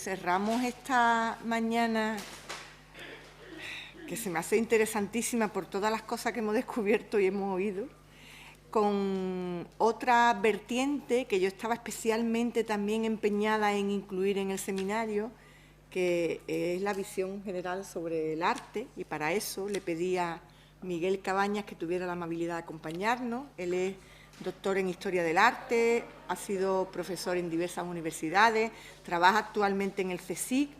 cerramos esta mañana, que se me hace interesantísima por todas las cosas que hemos descubierto y hemos oído, con otra vertiente que yo estaba especialmente también empeñada en incluir en el seminario, que es la visión general sobre el arte, y para eso le pedí a Miguel Cabañas que tuviera la amabilidad de acompañarnos. Él es doctor en Historia del Arte, ha sido profesor en diversas universidades, trabaja actualmente en el CSIC,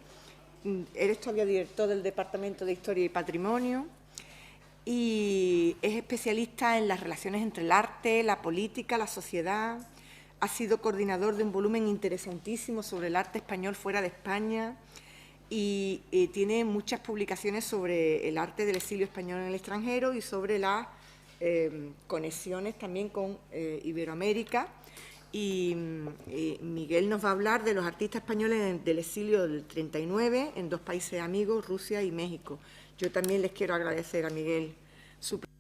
eres todavía director del Departamento de Historia y Patrimonio y es especialista en las relaciones entre el arte, la política, la sociedad. Ha sido coordinador de un volumen interesantísimo sobre el arte español fuera de España y tiene muchas publicaciones sobre el arte del exilio español en el extranjero y sobre las conexiones también con Iberoamérica. Y Miguel nos va a hablar de los artistas españoles del exilio del 39 en dos países amigos, Rusia y México. Yo también les quiero agradecer a Miguel su presencia.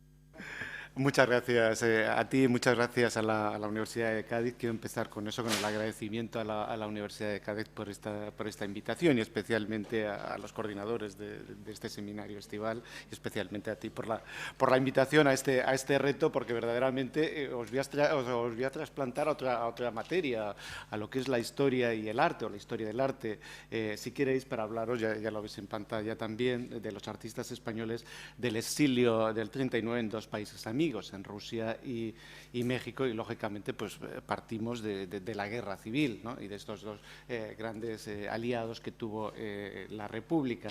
Muchas gracias a ti, muchas gracias a la Universidad de Cádiz. Quiero empezar con eso, con el agradecimiento a la Universidad de Cádiz por esta invitación y especialmente a los coordinadores de este seminario estival y especialmente a ti por la invitación a este reto, porque verdaderamente os voy a trasplantar a otra materia, a lo que es la historia y el arte, o la historia del arte, si queréis, para hablaros, ya lo veis en pantalla también, de los artistas españoles del exilio del 39 en dos países amigos, en Rusia y México, y lógicamente pues partimos de la guerra civil, ¿no? Y de estos dos grandes aliados que tuvo la República.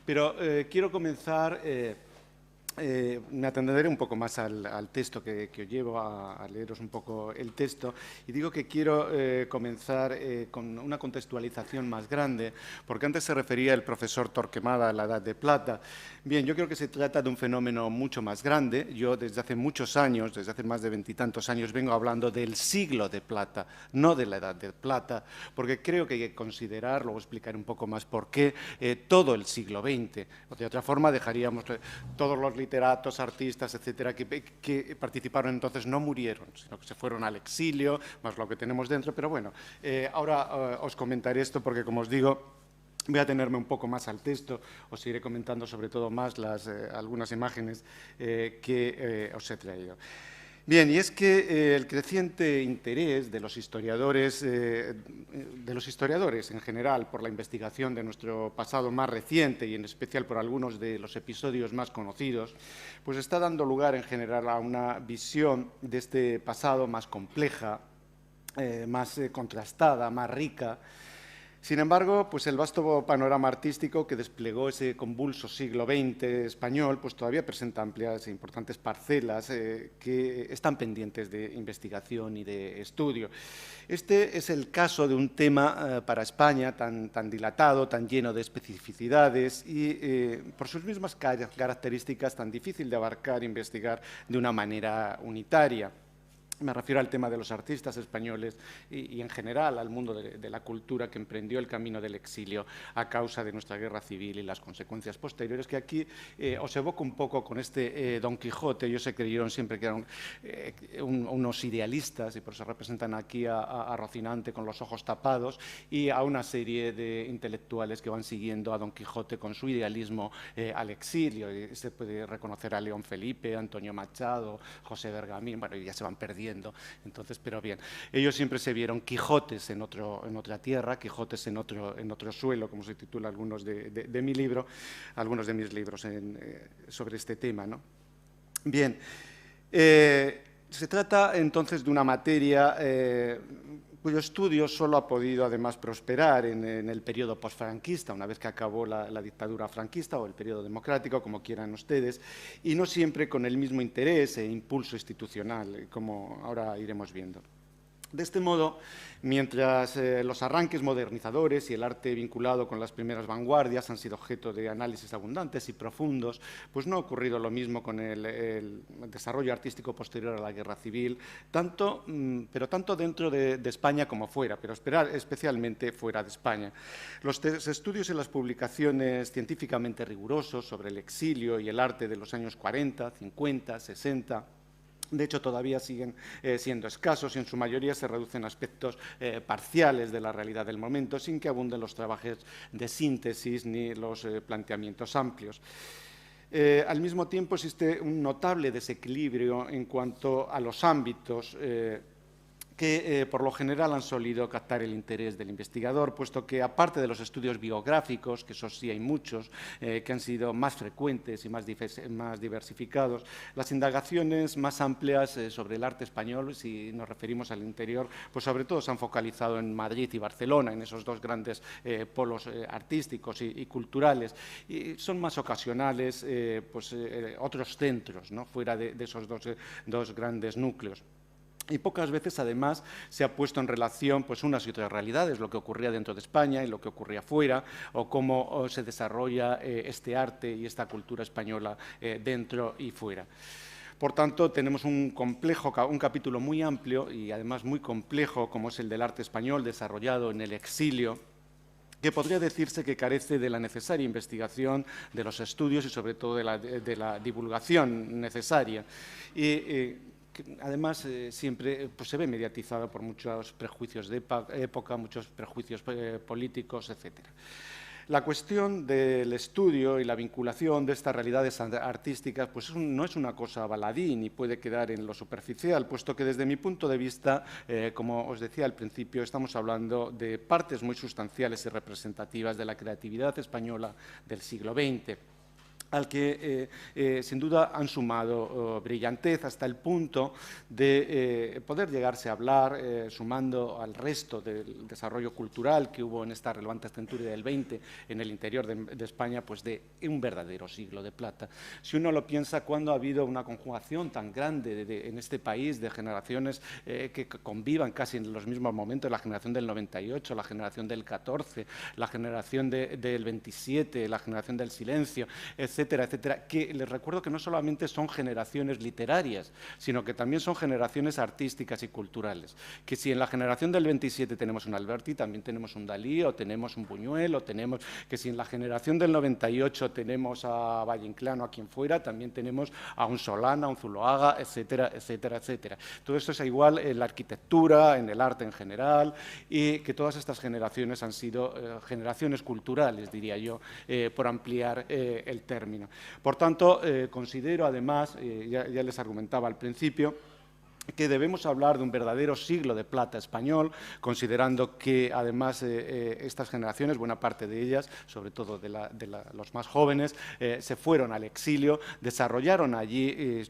Pero quiero comenzar, me atenderé un poco más al texto que os llevo a leeros un poco el texto, y digo que quiero comenzar con una contextualización más grande, porque antes se refería el profesor Torquemada a la Edad de Plata. Bien, yo creo que se trata de un fenómeno mucho más grande. Yo desde hace muchos años, desde hace más de 20 y tantos años, vengo hablando del siglo de plata, no de la Edad de Plata, porque creo que hay que considerar, luego explicaré un poco más por qué, todo el siglo XX. De otra forma, dejaríamos todos los literatos, artistas, etcétera, que participaron entonces no murieron, sino que se fueron al exilio, más lo que tenemos dentro. Pero bueno, ahora os comentaré esto porque, como os digo, voy a tenerme un poco más al texto, os iré comentando sobre todo más algunas imágenes que os he traído. Bien, y es que el creciente interés de los historiadores en general por la investigación de nuestro pasado más reciente y en especial por algunos de los episodios más conocidos, pues está dando lugar en general a una visión de este pasado más compleja, más contrastada, más rica. Sin embargo, pues el vasto panorama artístico que desplegó ese convulso siglo XX español pues todavía presenta amplias e importantes parcelas que están pendientes de investigación y de estudio. Este es el caso de un tema para España tan dilatado, tan lleno de especificidades y por sus mismas características tan difícil de abarcar e investigar de una manera unitaria. Me refiero al tema de los artistas españoles y en general al mundo de la cultura que emprendió el camino del exilio a causa de nuestra guerra civil y las consecuencias posteriores, que aquí os evoco un poco con este Don Quijote. Ellos se creyeron siempre que eran unos idealistas y por eso representan aquí a Rocinante con los ojos tapados y a una serie de intelectuales que van siguiendo a Don Quijote con su idealismo al exilio. Y se puede reconocer a León Felipe, Antonio Machado, José Bergamín, bueno, ya se van perdiendo. Entonces, pero bien, ellos siempre se vieron Quijotes en otra tierra, Quijotes en otro suelo, como se titula algunos de mi libro, algunos de mis libros sobre este tema, ¿no? Bien, se trata entonces de una materia cuyo estudio solo ha podido además prosperar en el periodo posfranquista, una vez que acabó la dictadura franquista o el periodo democrático, como quieran ustedes, y no siempre con el mismo interés e impulso institucional, como ahora iremos viendo. De este modo, mientras los arranques modernizadores y el arte vinculado con las primeras vanguardias han sido objeto de análisis abundantes y profundos, pues no ha ocurrido lo mismo con el desarrollo artístico posterior a la Guerra Civil, pero tanto dentro de España como fuera, pero especialmente fuera de España. Los estudios y las publicaciones científicamente rigurosos sobre el exilio y el arte de los años 40, 50, 60... De hecho, todavía siguen siendo escasos y en su mayoría se reducen a aspectos parciales de la realidad del momento, sin que abunden los trabajos de síntesis ni los planteamientos amplios. Al mismo tiempo, existe un notable desequilibrio en cuanto a los ámbitos que por lo general han solido captar el interés del investigador, puesto que aparte de los estudios biográficos, que eso sí hay muchos, que han sido más frecuentes y más diversificados, las indagaciones más amplias sobre el arte español, si nos referimos al interior, pues sobre todo se han focalizado en Madrid y Barcelona, en esos dos grandes polos artísticos y culturales, y son más ocasionales otros centros, ¿no?, fuera de esos dos grandes núcleos. Y pocas veces, además, se ha puesto en relación pues, unas y otras realidades, lo que ocurría dentro de España y lo que ocurría fuera, o cómo se desarrolla este arte y esta cultura española dentro y fuera. Por tanto, tenemos un capítulo muy amplio y además muy complejo, como es el del arte español desarrollado en el exilio, que podría decirse que carece de la necesaria investigación, de los estudios y, sobre todo, de la divulgación necesaria. Además, siempre pues, se ve mediatizado por muchos prejuicios de época, muchos prejuicios políticos, etc. La cuestión del estudio y la vinculación de estas realidades artísticas pues, no es una cosa baladí ni puede quedar en lo superficial, puesto que desde mi punto de vista, como os decía al principio, estamos hablando de partes muy sustanciales y representativas de la creatividad española del siglo XX. Al que sin duda han sumado brillantez hasta el punto de poder llegarse a hablar, sumando al resto del desarrollo cultural que hubo en esta relevante centuria del XX en el interior de España, pues de un verdadero siglo de plata. Si uno lo piensa, cuando ha habido una conjugación tan grande en este país de generaciones que convivan casi en los mismos momentos, la generación del 98, la generación del 14, la generación del 27, la generación del silencio, etcétera, etcétera, que les recuerdo que no solamente son generaciones literarias, sino que también son generaciones artísticas y culturales. Que si en la generación del 27 tenemos un Alberti, también tenemos un Dalí, o tenemos un Buñuel, o tenemos que si en la generación del 98 tenemos a Valle Inclán o a quien fuera, también tenemos a un Solana, a un Zuloaga, etcétera, etcétera, etcétera. Todo esto es igual en la arquitectura, en el arte en general, y que todas estas generaciones han sido generaciones culturales, diría yo, por ampliar el término. Por tanto, considero además, ya les argumentaba al principio, que debemos hablar de un verdadero siglo de plata español, considerando que además estas generaciones, buena parte de ellas, sobre todo de los más jóvenes, se fueron al exilio, desarrollaron allí,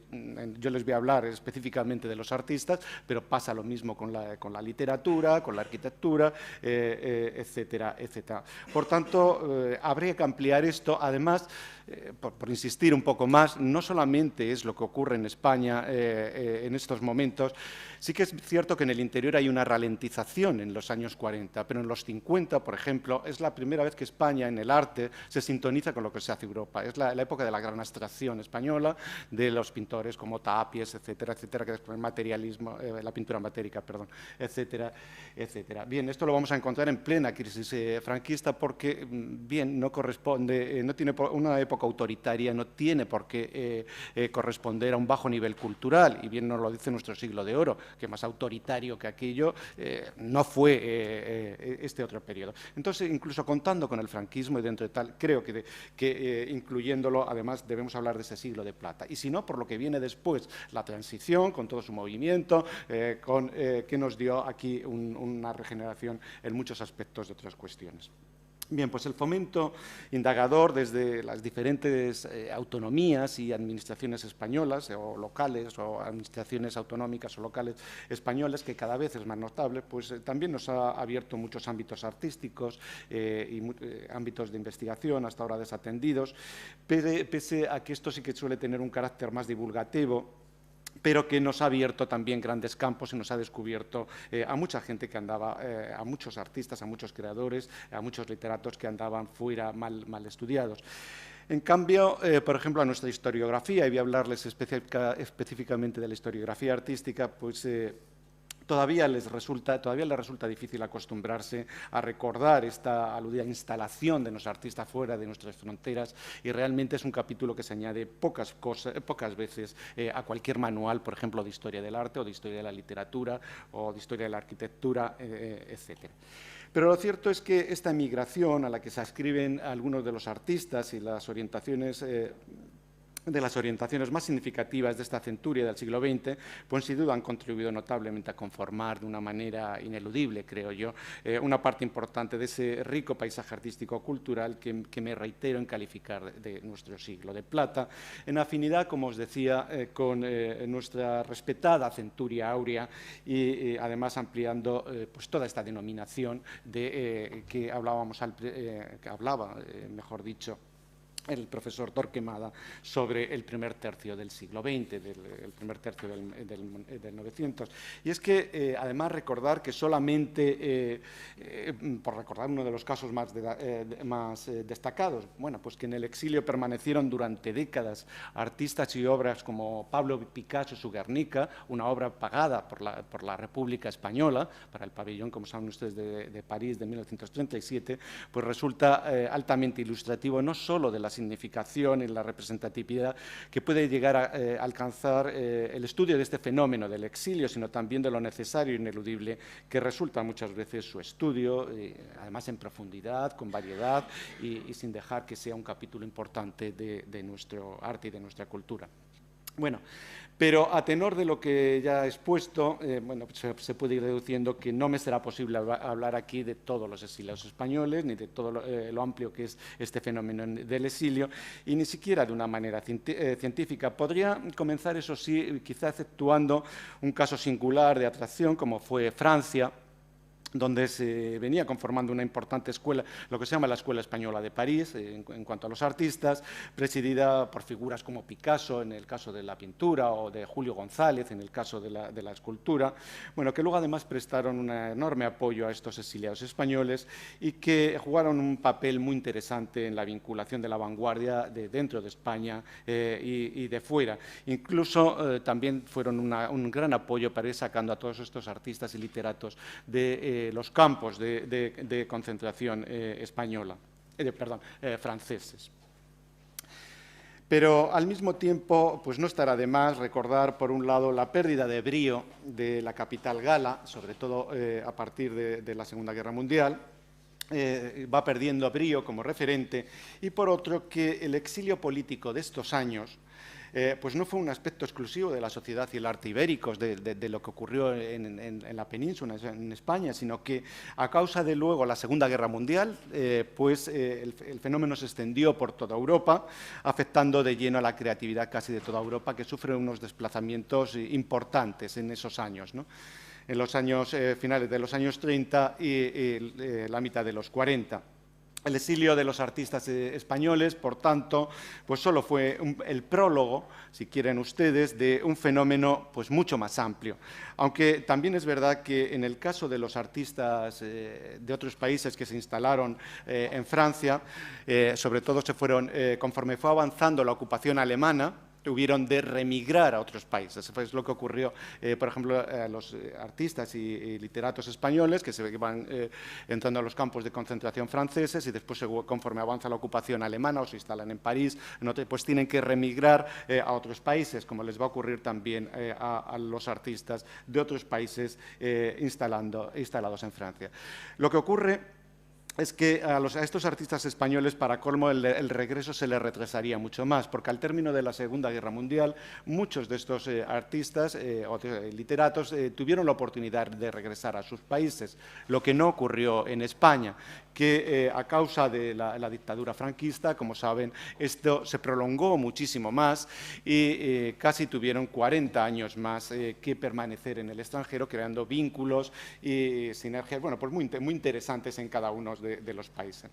yo les voy a hablar específicamente de los artistas, pero pasa lo mismo con la literatura, con la arquitectura, etcétera, etcétera. Por tanto, habría que ampliar esto, además, por insistir un poco más, no solamente es lo que ocurre en España en estos momentos, sí que es cierto que en el interior hay una ralentización en los años 40, pero en los 50, por ejemplo, es la primera vez que España en el arte se sintoniza con lo que se hace Europa. Es la época de la gran abstracción española, de los pintores como Tapies, etcétera, etcétera, que después el materialismo, la pintura matérica, perdón, etcétera, etcétera. Bien, esto lo vamos a encontrar en plena crisis franquista porque, bien, no corresponde, no tiene una época autoritaria, no tiene por qué corresponder a un bajo nivel cultural, y bien nos lo dice nuestro siglo de oro, que más autoritario que aquello no fue este otro periodo. Entonces, incluso contando con el franquismo y dentro de tal, creo que incluyéndolo, además, debemos hablar de ese siglo de plata. Y si no, por lo que viene después, la transición, con todo su movimiento, que nos dio aquí una regeneración en muchos aspectos de otras cuestiones. Bien, pues el fomento indagador desde las diferentes autonomías y administraciones españolas o locales o administraciones autonómicas o locales españolas, que cada vez es más notable, pues también nos ha abierto muchos ámbitos artísticos y ámbitos de investigación hasta ahora desatendidos, pese a que esto sí que suele tener un carácter más divulgativo, pero que nos ha abierto también grandes campos y nos ha descubierto a mucha gente que andaba, a muchos artistas, a muchos creadores, a muchos literatos que andaban fuera mal estudiados. En cambio, por ejemplo, a nuestra historiografía, y voy a hablarles específicamente de la historiografía artística, pues todavía les resulta difícil acostumbrarse a recordar esta aludida instalación de los artistas fuera de nuestras fronteras, y realmente es un capítulo que se añade pocas veces a cualquier manual, por ejemplo, de historia del arte o de historia de la literatura o de historia de la arquitectura, etcétera. Pero lo cierto es que esta migración a la que se ascriben algunos de los artistas y las orientaciones más significativas de esta centuria del siglo XX, pues sin duda han contribuido notablemente a conformar de una manera ineludible, creo yo, una parte importante de ese rico paisaje artístico-cultural que me reitero en calificar de nuestro siglo de plata, en afinidad, como os decía, con nuestra respetada centuria áurea y además ampliando pues toda esta denominación que hablaba, mejor dicho, el profesor Torquemada sobre el primer tercio del siglo XX, el primer tercio del 900. Y es que, además, recordar que solamente, por recordar uno de los casos más destacados, bueno, pues que en el exilio permanecieron durante décadas artistas y obras como Pablo Picasso, su Guernica, una obra pagada por la República Española, para el pabellón, como saben ustedes, de París de 1937, pues resulta altamente ilustrativo no solo de la significación y la representatividad que puede llegar a alcanzar el estudio de este fenómeno del exilio, sino también de lo necesario e ineludible que resulta muchas veces su estudio, además en profundidad, con variedad y sin dejar que sea un capítulo importante de nuestro arte y de nuestra cultura. Bueno, pero a tenor de lo que ya he expuesto, bueno, se puede ir deduciendo que no me será posible hablar aquí de todos los exiliados españoles, ni de todo lo amplio que es este fenómeno del exilio, y ni siquiera de una manera científica. Podría comenzar, eso sí, quizá exceptuando un caso singular de atracción, como fue Francia, donde se venía conformando una importante escuela, lo que se llama la Escuela Española de París, en cuanto a los artistas, presidida por figuras como Picasso, en el caso de la pintura, o de Julio González, en el caso de la escultura, bueno, que luego además prestaron un enorme apoyo a estos exiliados españoles y que jugaron un papel muy interesante en la vinculación de la vanguardia de dentro de España y de fuera. Incluso también fueron un gran apoyo para ir sacando a todos estos artistas y literatos de los campos de concentración franceses. Pero al mismo tiempo, pues no estará de más recordar, por un lado, la pérdida de brío de la capital gala, sobre todo a partir de la Segunda Guerra Mundial. Va perdiendo brío como referente, y por otro, que el exilio político de estos años pues no fue un aspecto exclusivo de la sociedad y el arte ibéricos, de lo que ocurrió en la península, en España, sino que a causa de luego la Segunda Guerra Mundial, pues el fenómeno se extendió por toda Europa, afectando de lleno a la creatividad casi de toda Europa, que sufre unos desplazamientos importantes en esos años, ¿no? En los años finales de los años 30 y la mitad de los 40. El exilio de los artistas españoles, por tanto, pues solo fue el prólogo, si quieren ustedes, de un fenómeno pues mucho más amplio. Aunque también es verdad que en el caso de los artistas de otros países que se instalaron en Francia, sobre todo conforme fue avanzando la ocupación alemana, tuvieron de remigrar a otros países. Eso es lo que ocurrió, por ejemplo, a los artistas y literatos españoles que se van entrando a los campos de concentración franceses y después, conforme avanza la ocupación alemana o se instalan en París, pues tienen que remigrar a otros países, como les va a ocurrir también a los artistas de otros países instalados en Francia. Lo que ocurre es que a estos artistas españoles, para colmo, el regreso se les retrasaría mucho más, porque al término de la Segunda Guerra Mundial, muchos de estos artistas o literatos tuvieron la oportunidad de regresar a sus países, lo que no ocurrió en España, que a causa de la dictadura franquista, como saben, esto se prolongó muchísimo más y casi tuvieron 40 años más que permanecer en el extranjero, creando vínculos y sinergias, bueno, pues muy interesantes en cada uno de los países.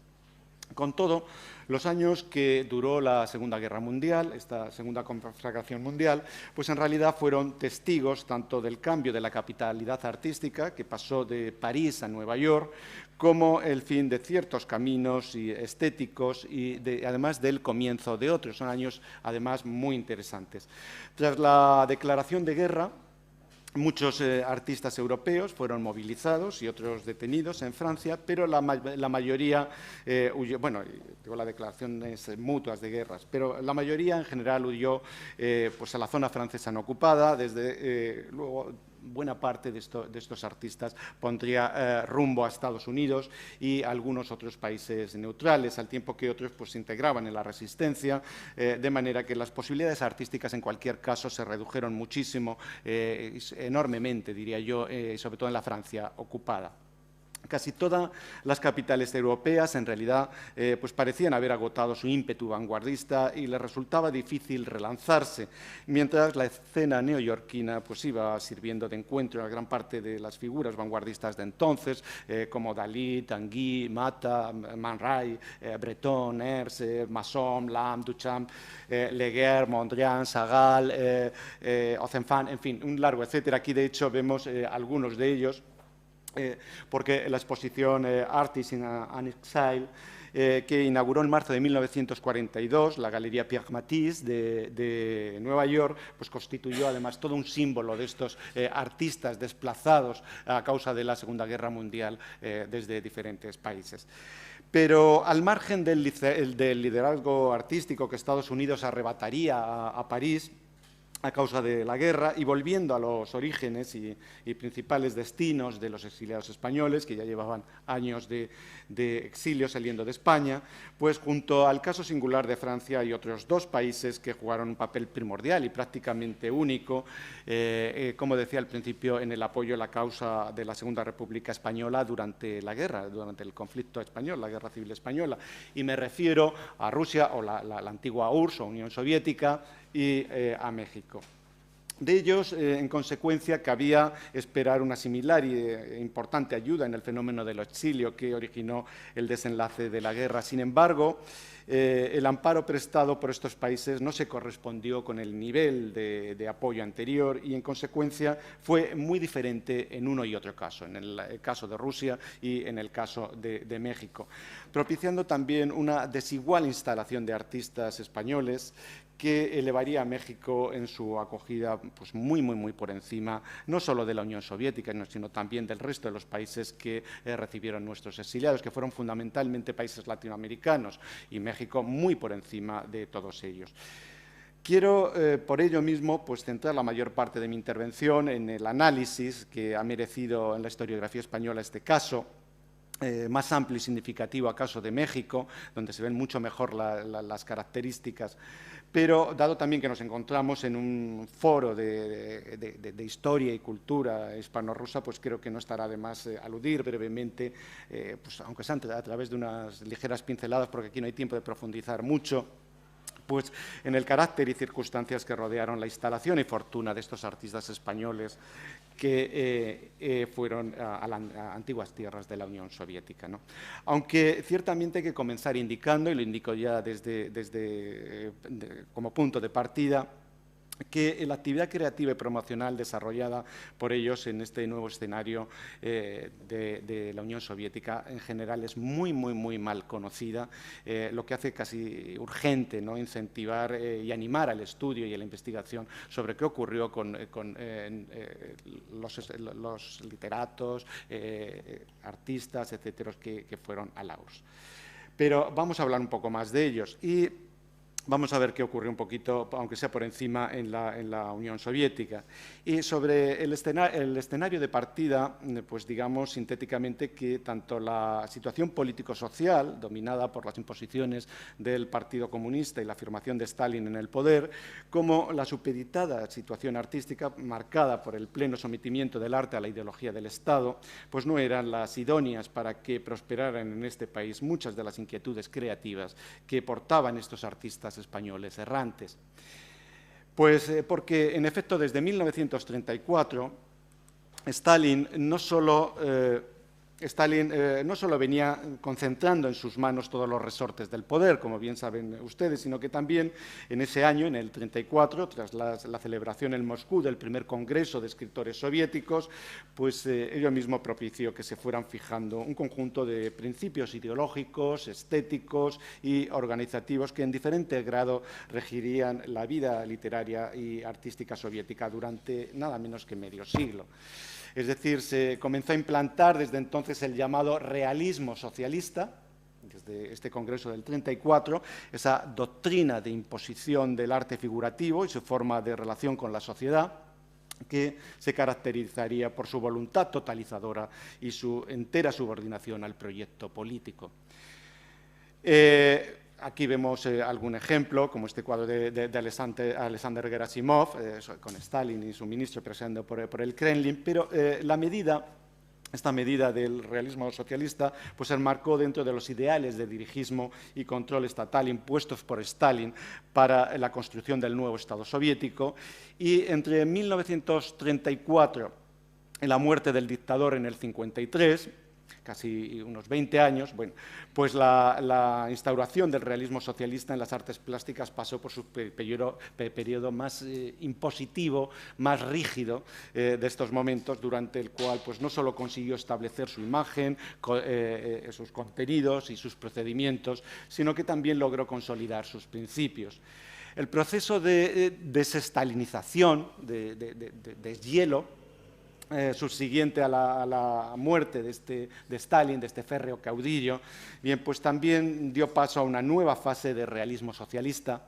Con todo, los años que duró la Segunda Guerra Mundial, esta segunda conflagración mundial, pues en realidad fueron testigos tanto del cambio de la capitalidad artística, que pasó de París a Nueva York, como el fin de ciertos caminos estéticos y además del comienzo de otros. Son años, además, muy interesantes. Tras la declaración de guerra, Muchos artistas europeos fueron movilizados y otros detenidos en Francia, pero la mayoría huyó, bueno, digo las declaraciones mutuas de guerras, pero la mayoría en general huyó pues a la zona francesa no ocupada. Desde luego buena parte de estos artistas pondría rumbo a Estados Unidos y a algunos otros países neutrales, al tiempo que otros pues, se integraban en la resistencia, de manera que las posibilidades artísticas en cualquier caso se redujeron muchísimo, enormemente, diría yo, sobre todo en la Francia ocupada. Casi todas las capitales europeas, en realidad, pues parecían haber agotado su ímpetu vanguardista y les resultaba difícil relanzarse, mientras la escena neoyorquina pues, iba sirviendo de encuentro a gran parte de las figuras vanguardistas de entonces, como Dalí, Tanguy, Mata, Man Ray, Breton, Herse, Masson, Lam, Duchamp, Leguer, Mondrian, Chagall, Ozenfant, en fin, un largo etcétera. Aquí, de hecho, vemos algunos de ellos, porque la exposición Artists in Exile, que inauguró en marzo de 1942 la Galería Pierre Matisse de Nueva York, pues constituyó además todo un símbolo de estos artistas desplazados a causa de la Segunda Guerra Mundial desde diferentes países. Pero al margen del liderazgo artístico que Estados Unidos arrebataría a París, a causa de la guerra, y volviendo a los orígenes y principales destinos de los exiliados españoles, que ya llevaban años de exilio saliendo de España, pues junto al caso singular de Francia hay otros dos países que jugaron un papel primordial y prácticamente único, como decía al principio, en el apoyo a la causa de la Segunda República Española durante la guerra, durante el conflicto español, la Guerra Civil Española. Y me refiero a Rusia, o la antigua URSS, o Unión Soviética, y a México. De ellos, en consecuencia, cabía esperar una similar e importante ayuda en el fenómeno del exilio que originó el desenlace de la guerra. Sin embargo, el amparo prestado por estos países no se correspondió con el nivel de apoyo anterior y, en consecuencia, fue muy diferente en uno y otro caso, en el caso de Rusia y en el caso de México, propiciando también una desigual instalación de artistas españoles que elevaría a México en su acogida pues muy por encima, no solo de la Unión Soviética, sino también del resto de los países que recibieron nuestros exiliados, que fueron fundamentalmente países latinoamericanos, y México muy por encima de todos ellos. Quiero, por ello mismo, pues, centrar la mayor parte de mi intervención en el análisis que ha merecido en la historiografía española este caso, más amplio y significativo a caso de México, donde se ven mucho mejor las características, pero dado también que nos encontramos en un foro de historia y cultura hispano-rusa, pues creo que no estará de más aludir brevemente, pues aunque sea a través de unas ligeras pinceladas, porque aquí no hay tiempo de profundizar mucho, pues en el carácter y circunstancias que rodearon la instalación y fortuna de estos artistas españoles que fueron a las antiguas tierras de la Unión Soviética, ¿no? Aunque ciertamente hay que comenzar indicando, y lo indico ya como punto de partida, que la actividad creativa y promocional desarrollada por ellos en este nuevo escenario de la Unión Soviética en general es muy mal conocida, lo que hace casi urgente, ¿no?, incentivar y animar al estudio y a la investigación sobre qué ocurrió con los literatos, artistas, etcétera, que fueron a la URSS. Pero vamos a hablar un poco más de ellos y vamos a ver qué ocurrió un poquito, aunque sea por encima, en la Unión Soviética. Y sobre el escenario de partida, pues digamos sintéticamente que tanto la situación político-social, dominada por las imposiciones del Partido Comunista y la afirmación de Stalin en el poder, como la supeditada situación artística, marcada por el pleno sometimiento del arte a la ideología del Estado, pues no eran las idóneas para que prosperaran en este país muchas de las inquietudes creativas que portaban estos artistas españoles errantes. Pues porque, en efecto, desde 1934, Stalin no solo Stalin no solo venía concentrando en sus manos todos los resortes del poder, como bien saben ustedes, sino que también en ese año, en el 34, tras la celebración en Moscú del primer Congreso de Escritores Soviéticos, pues ello mismo propició que se fueran fijando un conjunto de principios ideológicos, estéticos y organizativos que en diferente grado regirían la vida literaria y artística soviética durante nada menos que medio siglo. Es decir, se comenzó a implantar desde entonces el llamado realismo socialista, desde este Congreso del 34, esa doctrina de imposición del arte figurativo y su forma de relación con la sociedad, que se caracterizaría por su voluntad totalizadora y su entera subordinación al proyecto político. Aquí vemos algún ejemplo, como este cuadro de Alexander Gerasimov, con Stalin y su ministro paseando por el Kremlin, pero esta medida del realismo socialista pues se enmarcó dentro de los ideales de dirigismo y control estatal impuestos por Stalin para la construcción del nuevo Estado soviético, y entre 1934 y la muerte del dictador en el 53, casi unos 20 años, bueno, pues la instauración del realismo socialista en las artes plásticas pasó por su periodo más impositivo, más rígido de estos momentos, durante el cual pues, no solo consiguió establecer su imagen, sus contenidos y sus procedimientos, sino que también logró consolidar sus principios. El proceso de desestalinización, de deshielo, subsiguiente a la muerte de Stalin, de este férreo caudillo, bien, pues también dio paso a una nueva fase de realismo socialista,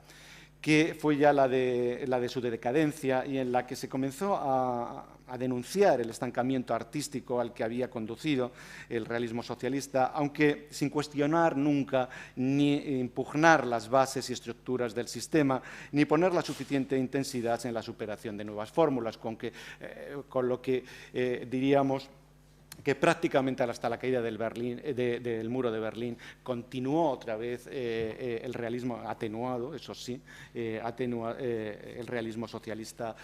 que fue ya la de su decadencia, y en la que se comenzó a denunciar el estancamiento artístico al que había conducido el realismo socialista, aunque sin cuestionar nunca ni impugnar las bases y estructuras del sistema, ni poner la suficiente intensidad en la superación de nuevas fórmulas, con lo que diríamos que prácticamente hasta la caída del muro de Berlín continuó otra vez el realismo atenuado, eso sí, el realismo socialista,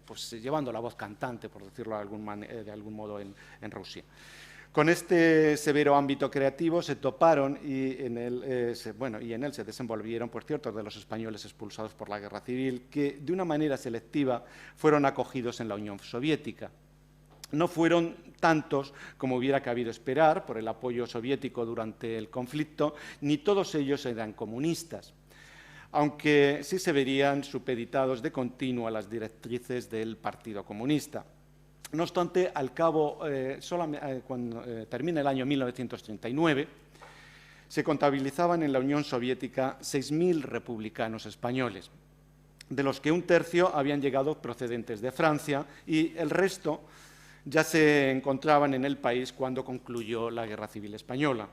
pues llevando la voz cantante, por decirlo de algún modo, en Rusia. Con este severo ámbito creativo se toparon y en él se desenvolvieron pues, ciertos de los españoles expulsados por la guerra civil, que de una manera selectiva fueron acogidos en la Unión Soviética. No fueron tantos como hubiera cabido esperar por el apoyo soviético durante el conflicto, ni todos ellos eran comunistas, aunque sí se verían supeditados de continuo a las directrices del Partido Comunista. No obstante, al cabo, cuando termina el año 1939, se contabilizaban en la Unión Soviética 6.000 republicanos españoles, de los que un tercio habían llegado procedentes de Francia y el resto ya se encontraban en el país cuando concluyó la Guerra Civil Española.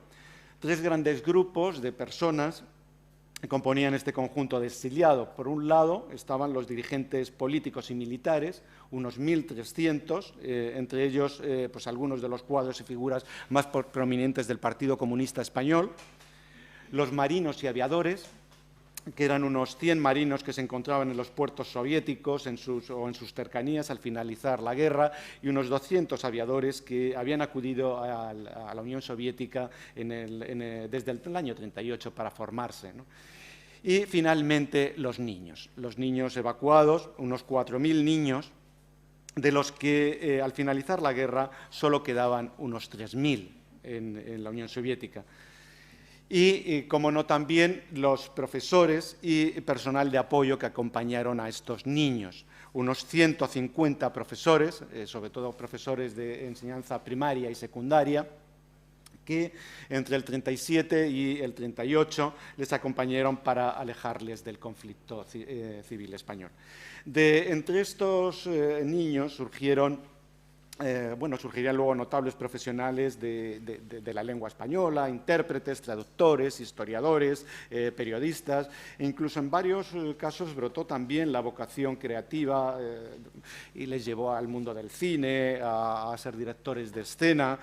3 grandes grupos de personas componían este conjunto de exiliados. Por un lado estaban los dirigentes políticos y militares, unos 1.300, entre ellos pues algunos de los cuadros y figuras más prominentes del Partido Comunista Español, los marinos y aviadores, que eran unos 100 marinos que se encontraban en los puertos soviéticos o en sus cercanías al finalizar la guerra, y unos 200 aviadores que habían acudido a la Unión Soviética desde el año 38 para formarse, ¿no? Y finalmente los niños evacuados, unos 4.000 niños, de los que al finalizar la guerra solo quedaban unos 3.000 en la Unión Soviética. Y, como no, también los profesores y personal de apoyo que acompañaron a estos niños. Unos 150 profesores, sobre todo profesores de enseñanza primaria y secundaria, que entre el 37 y el 38 les acompañaron para alejarles del conflicto civil español. Entre estos niños surgirían luego notables profesionales de la lengua española, intérpretes, traductores, historiadores, periodistas, e incluso en varios casos brotó también la vocación creativa y les llevó al mundo del cine, a ser directores de escena,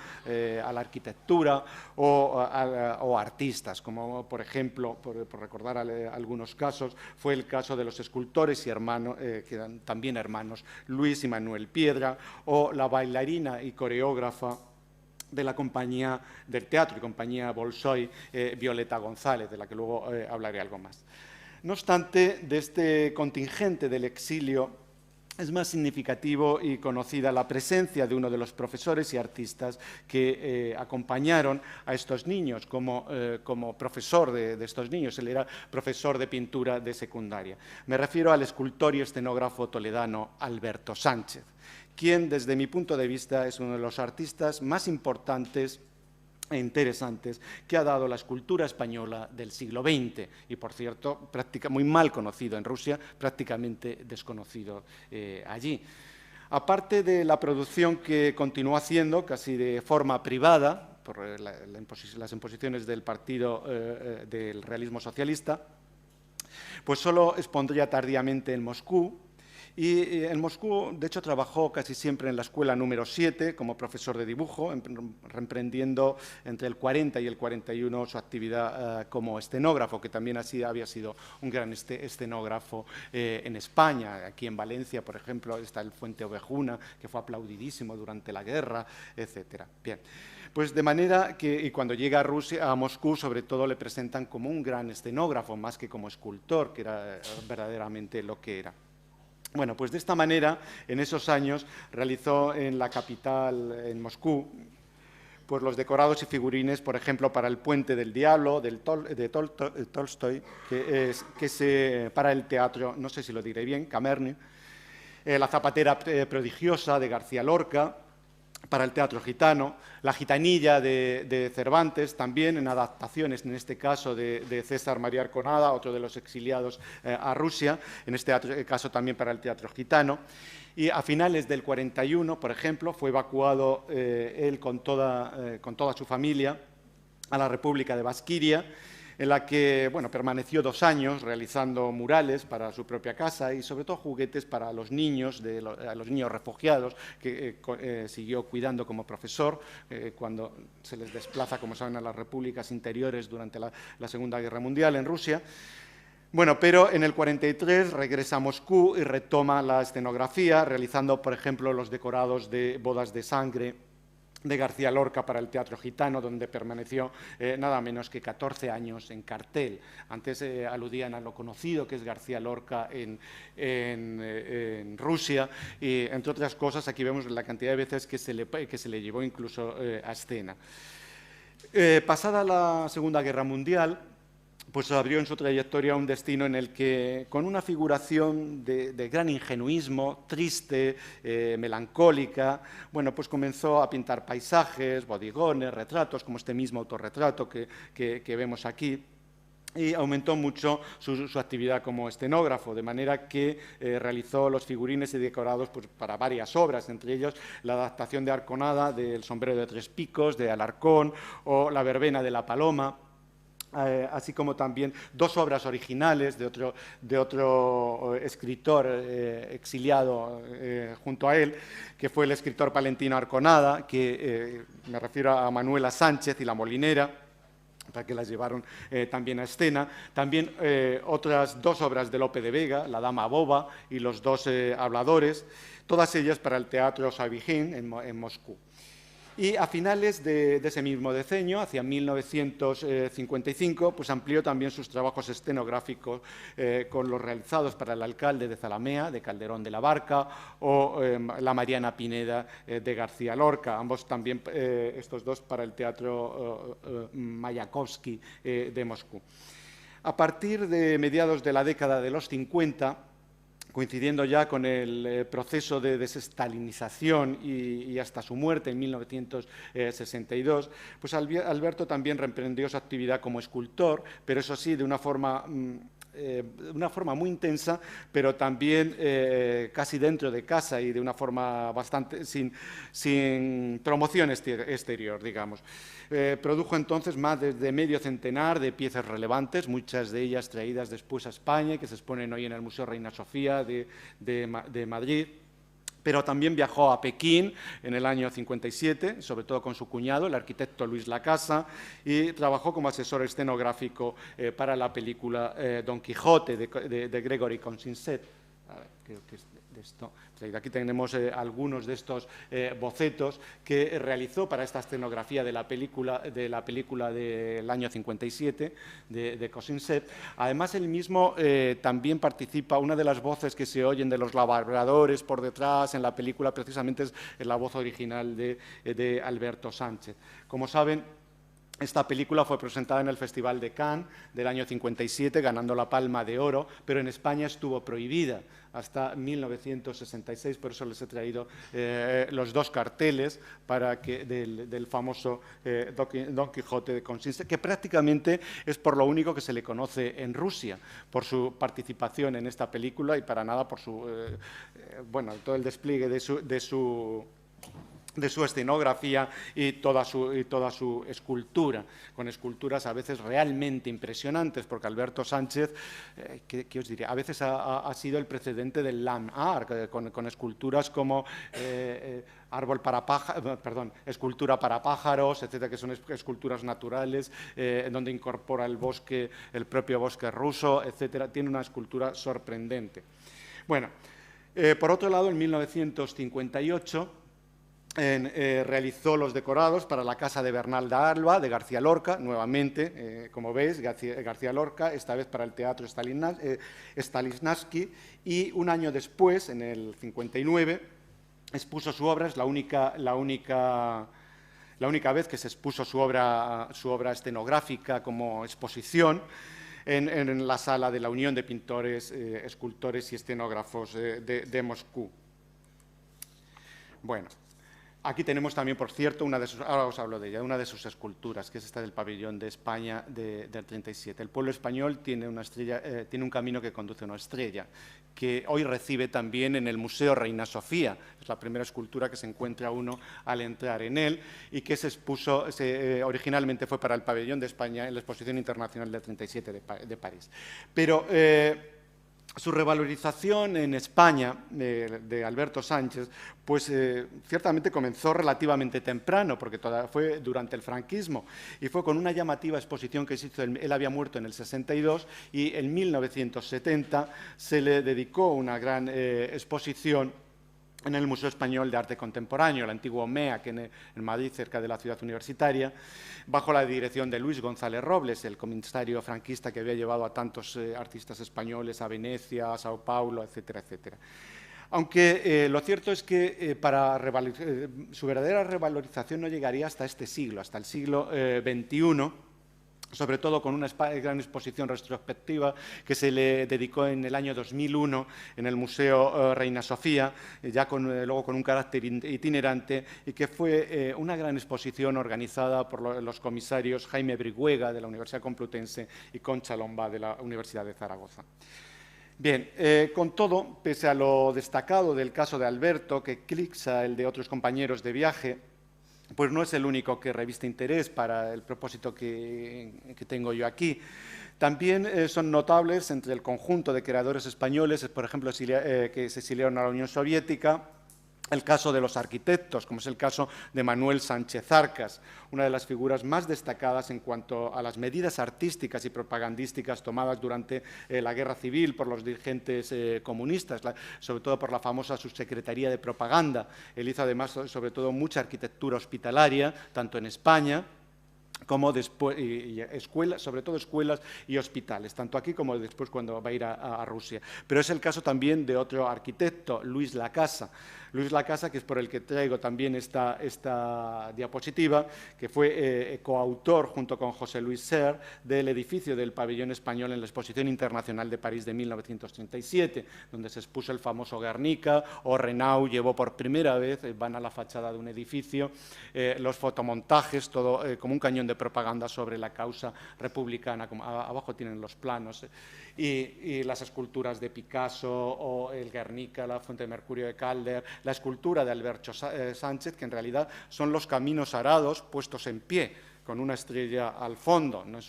a la arquitectura o artistas, como por ejemplo, por recordar algunos casos, fue el caso de los escultores y hermanos, que eran también hermanos, Luis y Manuel Piedra, o la bailarina y coreógrafa de la compañía del teatro y compañía Bolshoi, Violeta González, de la que luego hablaré algo más. No obstante, de este contingente del exilio es más significativo y conocida la presencia de uno de los profesores y artistas que acompañaron a estos niños como profesor de estos niños. Él era profesor de pintura de secundaria. Me refiero al escultor y escenógrafo toledano Alberto Sánchez, quien, desde mi punto de vista, es uno de los artistas más importantes e interesantes que ha dado la escultura española del siglo XX y, por cierto, muy mal conocido en Rusia, prácticamente desconocido allí. Aparte de la producción que continuó haciendo casi de forma privada, por las imposiciones del partido del realismo socialista, pues solo expondría tardíamente en Moscú. Y en Moscú, de hecho, trabajó casi siempre en la escuela número 7 como profesor de dibujo, reemprendiendo entre el 40 y el 41 su actividad como escenógrafo, que también así había sido un gran escenógrafo en España. Aquí en Valencia, por ejemplo, está el Fuente Ovejuna, que fue aplaudidísimo durante la guerra, etcétera. Bien. Pues de manera que, y cuando llega a Moscú, sobre todo le presentan como un gran escenógrafo, más que como escultor, que era verdaderamente lo que era. Bueno, pues de esta manera, en esos años, realizó en la capital, en Moscú, pues los decorados y figurines, por ejemplo, para el Puente del Diablo, de Tolstoy, para el teatro, no sé si lo diré bien, Kamerny, La zapatera prodigiosa, de García Lorca, para el teatro gitano, La gitanilla de Cervantes, también en adaptaciones, en este caso de César María Arconada, otro de los exiliados a Rusia, en este caso también para el teatro gitano. Y a finales del 41, por ejemplo, fue evacuado él con toda su familia a la República de Basquiria, en la que permaneció 2 años realizando murales para su propia casa y sobre todo juguetes para los niños, a los niños refugiados, que siguió cuidando como profesor cuando se les desplaza, como saben, a las repúblicas interiores durante la Segunda Guerra Mundial en Rusia. Bueno, pero en el 43 regresa a Moscú y retoma la escenografía, realizando, por ejemplo, los decorados de Bodas de Sangre de García Lorca para el teatro gitano, donde permaneció nada menos que 14 años en cartel. Antes aludían a lo conocido que es García Lorca en Rusia, y entre otras cosas aquí vemos la cantidad de veces que se le llevó incluso a escena. Pasada la Segunda Guerra Mundial, pues abrió en su trayectoria un destino en el que, con una figuración de gran ingenuismo, triste, melancólica, pues comenzó a pintar paisajes, bodegones, retratos, como este mismo autorretrato que vemos aquí, y aumentó mucho su actividad como escenógrafo, de manera que realizó los figurines y decorados para varias obras, entre ellos la adaptación de Arconada del Sombrero de 3 picos, de Alarcón, o La verbena de la paloma, así como también 2 obras originales de otro escritor exiliado junto a él, que fue el escritor palentino Arconada, que me refiero a Manuela Sánchez y La Molinera, para que las llevaron también a escena. También otras 2 obras de Lope de Vega, La dama boba y Los 2 habladores, todas ellas para el Teatro Savigin en Moscú. Y a finales de ese mismo decenio, hacia 1955, pues amplió también sus trabajos escenográficos con los realizados para el alcalde de Zalamea, de Calderón de la Barca, o La Mariana Pineda de García Lorca, ambos también, estos 2 para el Teatro Mayakovsky de Moscú. A partir de mediados de la década de los 50, coincidiendo ya con el proceso de desestalinización y hasta su muerte en 1962, pues Alberto también reemprendió su actividad como escultor, pero eso sí, de una forma muy intensa, pero también casi dentro de casa y de una forma bastante sin promoción exterior, digamos. Produjo entonces más de medio centenar de piezas relevantes, muchas de ellas traídas después a España, que se exponen hoy en el Museo Reina Sofía de Madrid. Pero también viajó a Pekín en el año 57, sobre todo con su cuñado, el arquitecto Luis Lacasa, y trabajó como asesor escenográfico para la película Don Quijote de Gregory Constantin. creo que es de esto. Aquí tenemos algunos de estos bocetos que realizó para esta escenografía de la película del año 57 de Cosenset. Además, él mismo también participa, una de las voces que se oyen de los labradores por detrás en la película precisamente es la voz original de Alberto Sánchez. Como saben, esta película fue presentada en el Festival de Cannes del año 57, ganando la Palma de Oro, pero en España estuvo prohibida hasta 1966, por eso les he traído los dos carteles del famoso Don Quijote de Conscience, que prácticamente es por lo único que se le conoce en Rusia, por su participación en esta película y para nada por su, todo el despliegue de su escenografía y toda su escultura, con esculturas a veces realmente impresionantes, porque Alberto Sánchez, ¿qué os diría? A veces ha sido el precedente del land art, con esculturas como escultura para pájaros, etcétera, que son esculturas naturales, donde incorpora el bosque, el propio bosque ruso, etcétera. Tiene una escultura sorprendente. Bueno, por otro lado, en 1958, realizó los decorados para la casa de Bernalda Alba, de García Lorca, nuevamente, como veis, García Lorca, esta vez para el Teatro Stanislavski, y un año después, en el 59, expuso su obra, es la única vez que se expuso su obra escenográfica como exposición, en la sala de la Unión de Pintores, Escultores y Escenógrafos de Moscú. Bueno. Aquí tenemos también, por cierto, ahora os hablo de ella, una de sus esculturas, que es esta del pabellón de España del 37. El pueblo español tiene una estrella, tiene un camino que conduce a una estrella, que hoy recibe también en el Museo Reina Sofía. Es la primera escultura que se encuentra uno al entrar en él y que se expuso, originalmente fue para el pabellón de España en la Exposición Internacional del 37 de París. Pero su revalorización en España de Alberto Sánchez, pues ciertamente comenzó relativamente temprano, porque fue durante el franquismo, y fue con una llamativa exposición que se hizo. Él había muerto en el 62 y en 1970 se le dedicó una gran exposición en el Museo Español de Arte Contemporáneo, el antiguo MEAC, en Madrid, cerca de la ciudad universitaria, bajo la dirección de Luis González Robles, el comisario franquista que había llevado a tantos artistas españoles a Venecia, a Sao Paulo, etcétera, etcétera. Aunque lo cierto es que su verdadera revalorización no llegaría hasta este siglo, hasta el siglo XXI, sobre todo con una gran exposición retrospectiva que se le dedicó en el año 2001 en el Museo Reina Sofía, ya luego con un carácter itinerante, y que fue una gran exposición organizada por los comisarios Jaime Briguega, de la Universidad Complutense, y Concha Lombá, de la Universidad de Zaragoza. Bien, con todo, pese a lo destacado del caso de Alberto, que eclipsa el de otros compañeros de viaje, pues no es el único que reviste interés para el propósito que tengo yo aquí. También son notables entre el conjunto de creadores españoles, por ejemplo, que se exiliaron a la Unión Soviética, el caso de los arquitectos, como es el caso de Manuel Sánchez Arcas, una de las figuras más destacadas en cuanto a las medidas artísticas y propagandísticas tomadas durante la Guerra Civil por los dirigentes comunistas, sobre todo por la famosa subsecretaría de propaganda. Él hizo además, sobre todo, mucha arquitectura hospitalaria, tanto en España como después, escuelas, sobre todo escuelas y hospitales, tanto aquí como después cuando va a ir a Rusia. Pero es el caso también de otro arquitecto, Luis Lacasa. Luis Lacasa, que es por el que traigo también esta diapositiva, que fue coautor junto con José Luis Ser del edificio del Pabellón Español en la Exposición Internacional de París de 1937, donde se expuso el famoso Guernica, o Renau llevó por primera vez, van a la fachada de un edificio, los fotomontajes, todo como un cañón de propaganda sobre la causa republicana. Abajo tienen los planos, y las esculturas de Picasso, o el Guernica, la Fuente de Mercurio de Calder, la escultura de Alberto Sánchez, que en realidad son los caminos arados puestos en pie, con una estrella al fondo. No es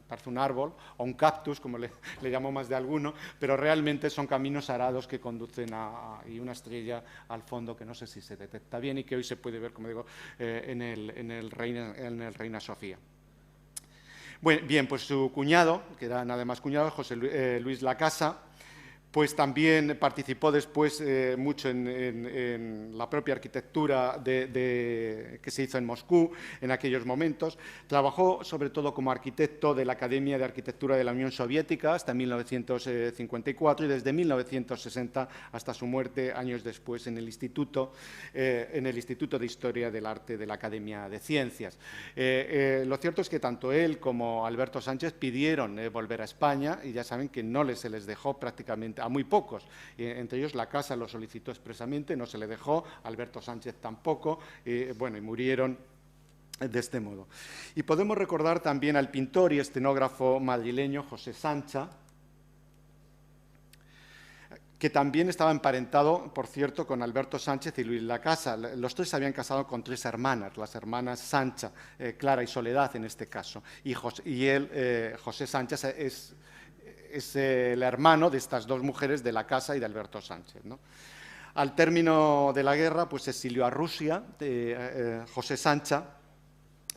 parece un árbol o un cactus, como le llamó más de alguno, pero realmente son caminos arados que conducen y una estrella al fondo, que no sé si se detecta bien y que hoy se puede ver, como digo, en el Reina Sofía. Bueno, bien, pues su cuñado, que era nada más cuñado, José Luis Lacasa, pues también participó después mucho en la propia arquitectura que se hizo en Moscú en aquellos momentos. Trabajó sobre todo como arquitecto de la Academia de Arquitectura de la Unión Soviética hasta 1954 y desde 1960 hasta su muerte años después en el Instituto de Historia del Arte de la Academia de Ciencias. Lo cierto es que tanto él como Alberto Sánchez pidieron volver a España y ya saben que no se les dejó prácticamente a muy pocos, entre ellos la Casa lo solicitó expresamente, no se le dejó, Alberto Sánchez tampoco, bueno, y murieron de este modo. Y podemos recordar también al pintor y escenógrafo madrileño José Sancha, que también estaba emparentado, por cierto, con Alberto Sánchez y Luis Lacasa. Los tres se habían casado con tres hermanas, las hermanas Sancha, Clara y Soledad en este caso, y él, José Sánchez, es el hermano de estas dos mujeres de Lacasa y de Alberto Sánchez, ¿no? Al término de la guerra, pues se exilió a Rusia, José Sancha,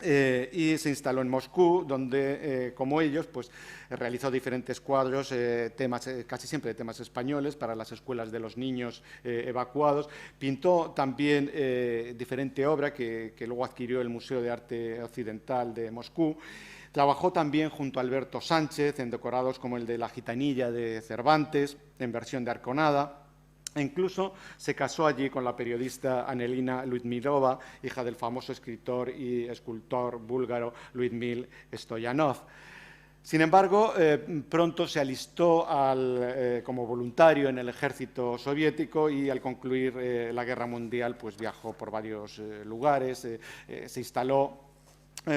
y se instaló en Moscú, donde, como ellos, pues realizó diferentes cuadros, casi siempre de temas españoles, para las escuelas de los niños evacuados. Pintó también diferente obra que luego adquirió el Museo de Arte Occidental de Moscú. Trabajó también junto a Alberto Sánchez en decorados como el de La Gitanilla de Cervantes, en versión de Arconada. E incluso se casó allí con la periodista Anelina Lyudmilova, hija del famoso escritor y escultor búlgaro Lyudmil Stoyanov. Sin embargo, pronto se alistó como voluntario en el ejército soviético y al concluir la Guerra Mundial pues viajó por varios lugares, se instaló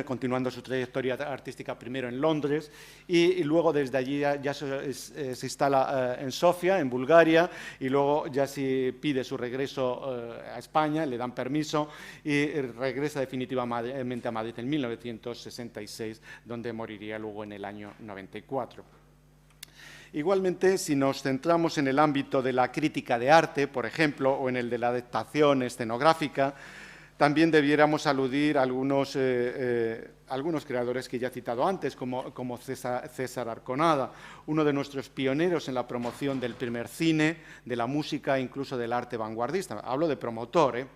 continuando su trayectoria artística primero en Londres y luego desde allí ya se instala en Sofía, en Bulgaria, y luego ya se pide su regreso a España, le dan permiso y regresa definitivamente a Madrid en 1966, donde moriría luego en el año 94. Igualmente, si nos centramos en el ámbito de la crítica de arte, por ejemplo, o en el de la adaptación escenográfica, también debiéramos aludir a algunos creadores que ya he citado antes, como César Arconada, uno de nuestros pioneros en la promoción del primer cine, de la música e incluso del arte vanguardista. Hablo de promotor,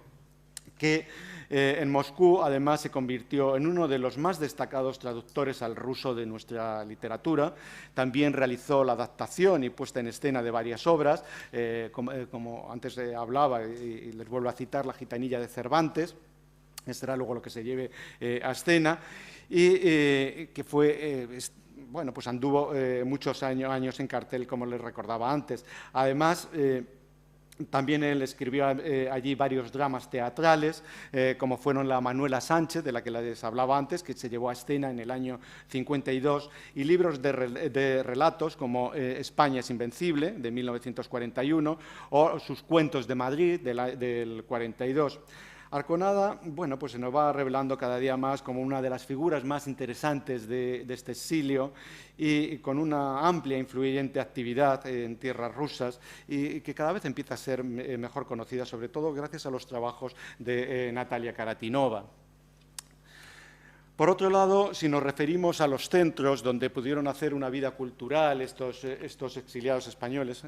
que en Moscú además se convirtió en uno de los más destacados traductores al ruso de nuestra literatura. También realizó la adaptación y puesta en escena de varias obras, como antes hablaba y les vuelvo a citar, La Gitanilla de Cervantes. Será luego lo que se lleve a escena, y que fue, bueno, pues anduvo muchos años en cartel, como les recordaba antes. Además, también él escribió allí varios dramas teatrales, como fueron La Manuela Sánchez, de la que les hablaba antes, que se llevó a escena en el año 52, y libros de relatos como España es invencible, de 1941, o sus Cuentos de Madrid, del 42. Arconada, bueno, pues se nos va revelando cada día más como una de las figuras más interesantes de este exilio y con una amplia e influyente actividad en tierras rusas y que cada vez empieza a ser mejor conocida, sobre todo gracias a los trabajos de Natalia Karatinova. Por otro lado, si nos referimos a los centros donde pudieron hacer una vida cultural estos exiliados españoles,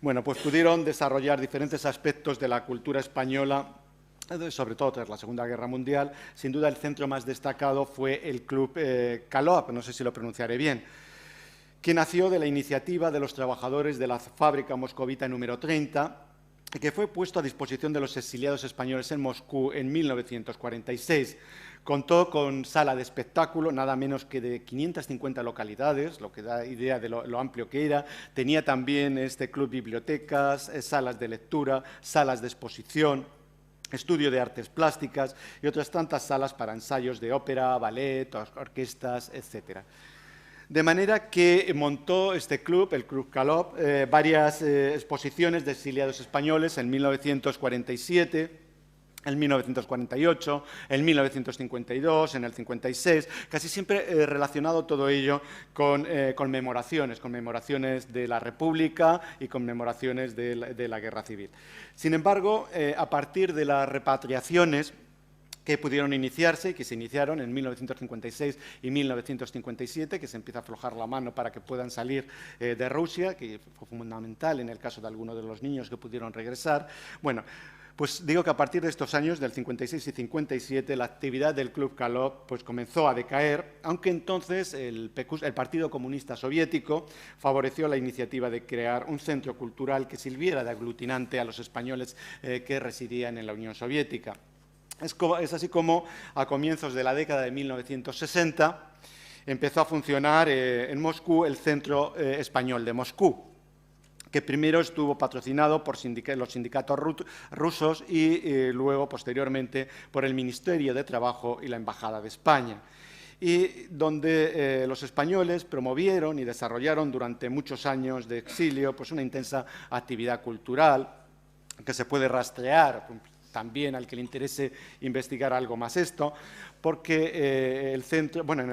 bueno, pues pudieron desarrollar diferentes aspectos de la cultura española, sobre todo tras la Segunda Guerra Mundial. Sin duda, el centro más destacado fue el Club Kalop, no sé si lo pronunciaré bien, que nació de la iniciativa de los trabajadores de la fábrica moscovita número 30, que fue puesto a disposición de los exiliados españoles en Moscú en 1946. Contó con sala de espectáculo, nada menos que de 550 localidades, lo que da idea de lo amplio que era. Tenía también este club bibliotecas, salas de lectura, salas de exposición, estudio de artes plásticas y otras tantas salas para ensayos de ópera, ballet, orquestas, etc. De manera que montó este club, el Club Kalop, varias exposiciones de exiliados españoles en 1947, en 1948, en 1952, en el 56, casi siempre relacionado todo ello con conmemoraciones de la República y conmemoraciones de la Guerra Civil. Sin embargo, a partir de las repatriaciones que pudieron iniciarse y que se iniciaron en 1956 y 1957, que se empieza a aflojar la mano para que puedan salir de Rusia, que fue fundamental en el caso de algunos de los niños que pudieron regresar. Bueno, pues digo que a partir de estos años, del 56 y 57, la actividad del Club Kalov pues comenzó a decaer, aunque entonces el Partido Comunista Soviético favoreció la iniciativa de crear un centro cultural que sirviera de aglutinante a los españoles que residían en la Unión Soviética. Es así como a comienzos de la década de 1960 empezó a funcionar en Moscú el Centro Español de Moscú, que primero estuvo patrocinado por los sindicatos rusos y luego, posteriormente, por el Ministerio de Trabajo y la Embajada de España, y donde los españoles promovieron y desarrollaron durante muchos años de exilio pues una intensa actividad cultural que se puede rastrear también al que le interese investigar algo más esto, porque en el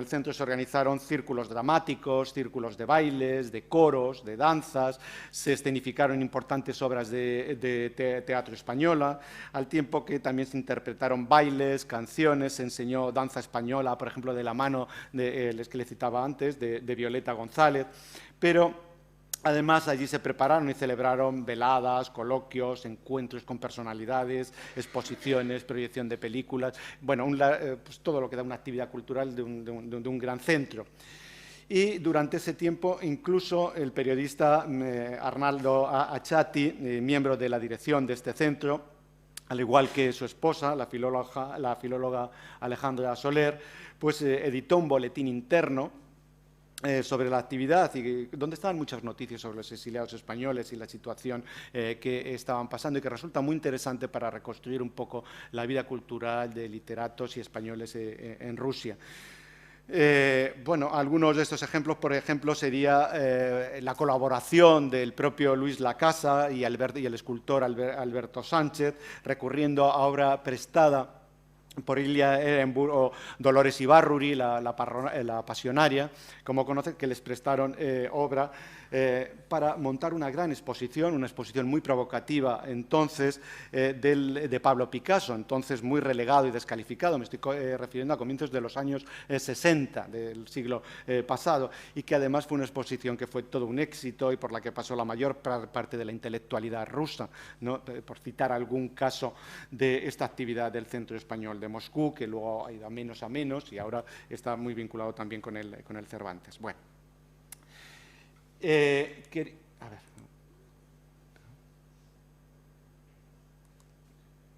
centro se organizaron círculos dramáticos, círculos de bailes, de coros, de danzas, se escenificaron importantes obras de teatro española, al tiempo que también se interpretaron bailes, canciones, se enseñó danza española, por ejemplo, de la mano que le citaba antes, de Violeta González, pero además, allí se prepararon y celebraron veladas, coloquios, encuentros con personalidades, exposiciones, proyección de películas, bueno, pues todo lo que da una actividad cultural de un gran centro. Y durante ese tiempo, incluso el periodista Arnaldo Achati, miembro de la dirección de este centro, al igual que su esposa, la filóloga Alejandra Soler, pues editó un boletín interno sobre la actividad y donde estaban muchas noticias sobre los exiliados españoles y la situación que estaban pasando y que resulta muy interesante para reconstruir un poco la vida cultural de literatos y españoles en Rusia. Bueno, algunos de estos ejemplos, por ejemplo, sería la colaboración del propio Luis Lacasa y el escultor Alberto Sánchez, recurriendo a obra prestada por Ilia Ehrenburg o Dolores Ibarruri, la pasionaria, como conocen, que les prestaron obra para montar una gran exposición, una exposición muy provocativa entonces de Pablo Picasso, entonces muy relegado y descalificado, me estoy refiriendo a comienzos de los años 60 del siglo pasado, y que además fue una exposición que fue todo un éxito y por la que pasó la mayor parte de la intelectualidad rusa, ¿no? Por citar algún caso de esta actividad del Centro Español de Moscú, que luego ha ido menos a menos y ahora está muy vinculado también con el Cervantes. Bueno.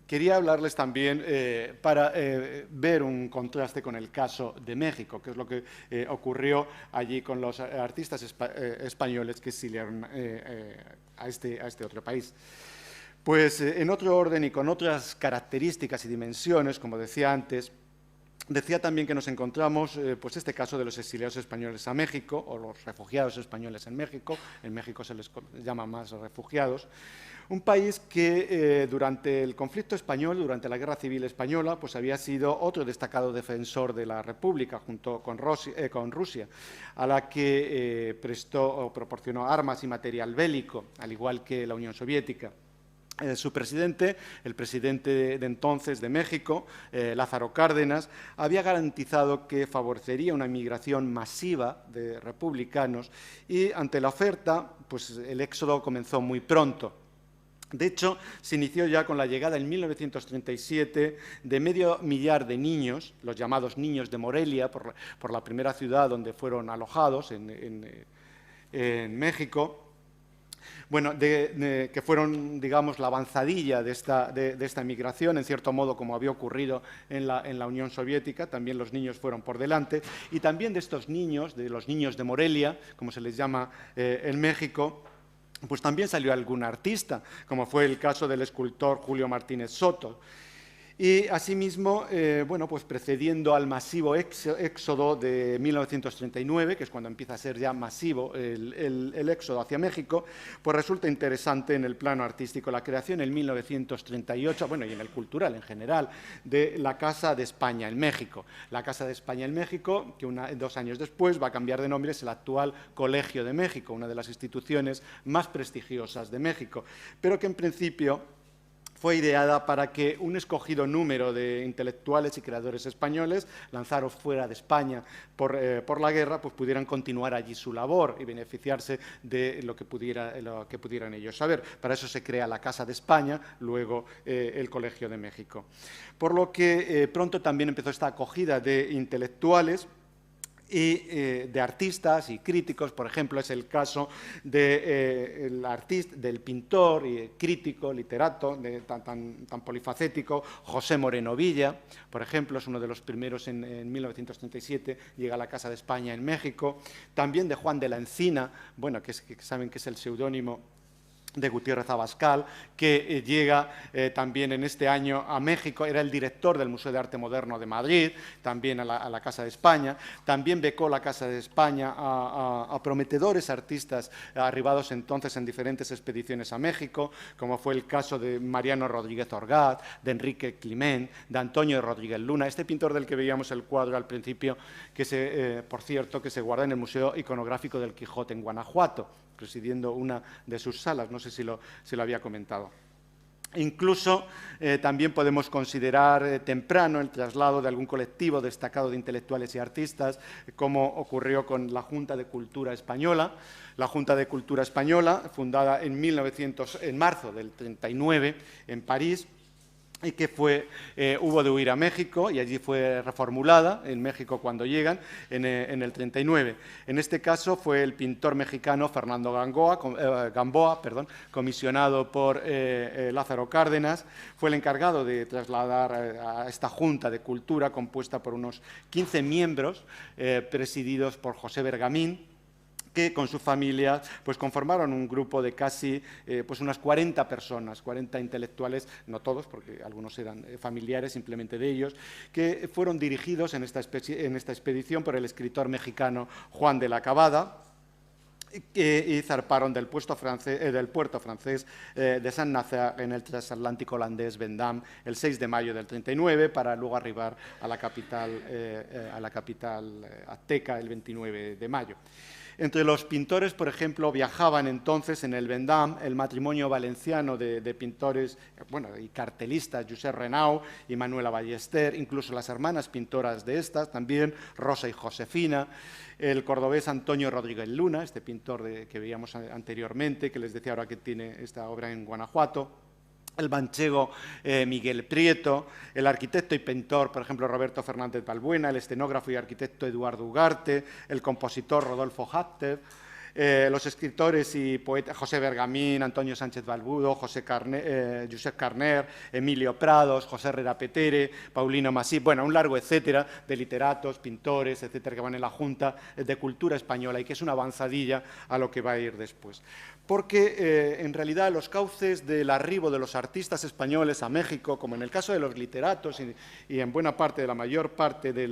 Quería hablarles también para ver un contraste con el caso de México, que es lo que ocurrió allí con los artistas españoles que exiliaron a este otro país. Pues en otro orden y con otras características y dimensiones, como decía antes, decía también que nos encontramos, pues este caso de los exiliados españoles a México, o los refugiados españoles en México se les llama más refugiados, un país que durante el conflicto español, durante la Guerra Civil Española, pues había sido otro destacado defensor de la República, junto con Rusia, a la que prestó o proporcionó armas y material bélico, al igual que la Unión Soviética. Su presidente, el presidente de entonces de México, Lázaro Cárdenas, había garantizado que favorecería una inmigración masiva de republicanos y ante la oferta, pues el éxodo comenzó muy pronto. De hecho, se inició ya con la llegada en 1937 de 500.000 de niños, los llamados niños de Morelia, por la primera ciudad donde fueron alojados en México. Bueno, que fueron, digamos, la avanzadilla de esta migración, en cierto modo, como había ocurrido en la Unión Soviética, también los niños fueron por delante, y también de estos niños, de los niños de Morelia, como se les llama en México, pues también salió algún artista, como fue el caso del escultor Julio Martínez Soto. Y asimismo, bueno, pues precediendo al masivo éxodo de 1939, que es cuando empieza a ser ya masivo el éxodo hacia México, pues resulta interesante en el plano artístico la creación en 1938, bueno, y en el cultural en general, de la Casa de España en México. La Casa de España en México, que 2 años después va a cambiar de nombre, es el actual Colegio de México, una de las instituciones más prestigiosas de México, pero que en principio fue ideada para que un escogido número de intelectuales y creadores españoles, lanzados fuera de España por la guerra, pues pudieran continuar allí su labor y beneficiarse de lo que pudieran ellos saber. Para eso se crea la Casa de España, luego el Colegio de México. Por lo que pronto también empezó esta acogida de intelectuales y de artistas y críticos. Por ejemplo, es el caso del pintor y crítico, literato, tan polifacético, José Moreno Villa, por ejemplo, es uno de los primeros en 1937, llega a la Casa de España en México. También de Juan de la Encina, bueno, que saben que es el seudónimo de Gutiérrez Abascal, que llega también en este año a México, era el director del Museo de Arte Moderno de Madrid, también a la Casa de España. También becó la Casa de España a prometedores artistas arribados entonces en diferentes expediciones a México, como fue el caso de Mariano Rodríguez Orgaz, de Enrique Climent, de Antonio Rodríguez Luna, este pintor del que veíamos el cuadro al principio, que por cierto, que se guarda en el Museo Iconográfico del Quijote en Guanajuato, presidiendo una de sus salas, no sé si lo había comentado. Incluso también podemos considerar temprano el traslado de algún colectivo destacado de intelectuales y artistas, como ocurrió con la Junta de Cultura Española. La Junta de Cultura Española, fundada en marzo del 39 en París, y que hubo de huir a México y allí fue reformulada en México cuando llegan en el 39. En este caso fue el pintor mexicano Fernando Gamboa, comisionado por Lázaro Cárdenas, fue el encargado de trasladar a esta Junta de Cultura compuesta por unos 15 miembros presididos por José Bergamín, que con su familia pues conformaron un grupo de casi pues unas 40 personas, 40 intelectuales, no todos, porque algunos eran familiares simplemente de ellos, que fueron dirigidos en esta expedición por el escritor mexicano Juan de la Cabada, y zarparon del puerto francés de Saint-Nazaire en el transatlántico holandés Vendam el 6 de mayo del 39 para luego arribar a la capital azteca el 29 de mayo. Entre los pintores, por ejemplo, viajaban entonces en el Vendam el matrimonio valenciano de pintores y cartelistas, Josep Renau y Manuela Ballester, incluso las hermanas pintoras de estas, también Rosa y Josefina, el cordobés Antonio Rodríguez Luna, este pintor que veíamos anteriormente, que les decía ahora que tiene esta obra en Guanajuato, el manchego Miguel Prieto, el arquitecto y pintor, por ejemplo, Roberto Fernández Balbuena, el escenógrafo y arquitecto Eduardo Ugarte, el compositor Rodolfo Hapter, los escritores y poetas José Bergamín, Antonio Sánchez Balbudo, Josep Carner, Emilio Prados, José Herrera Petere, Paulino Masip, bueno, un largo etcétera de literatos, pintores, etcétera, que van en la Junta de Cultura Española y que es una avanzadilla a lo que va a ir después. Porque en realidad los cauces del arribo de los artistas españoles a México, como en el caso de los literatos y en buena parte de la mayor parte de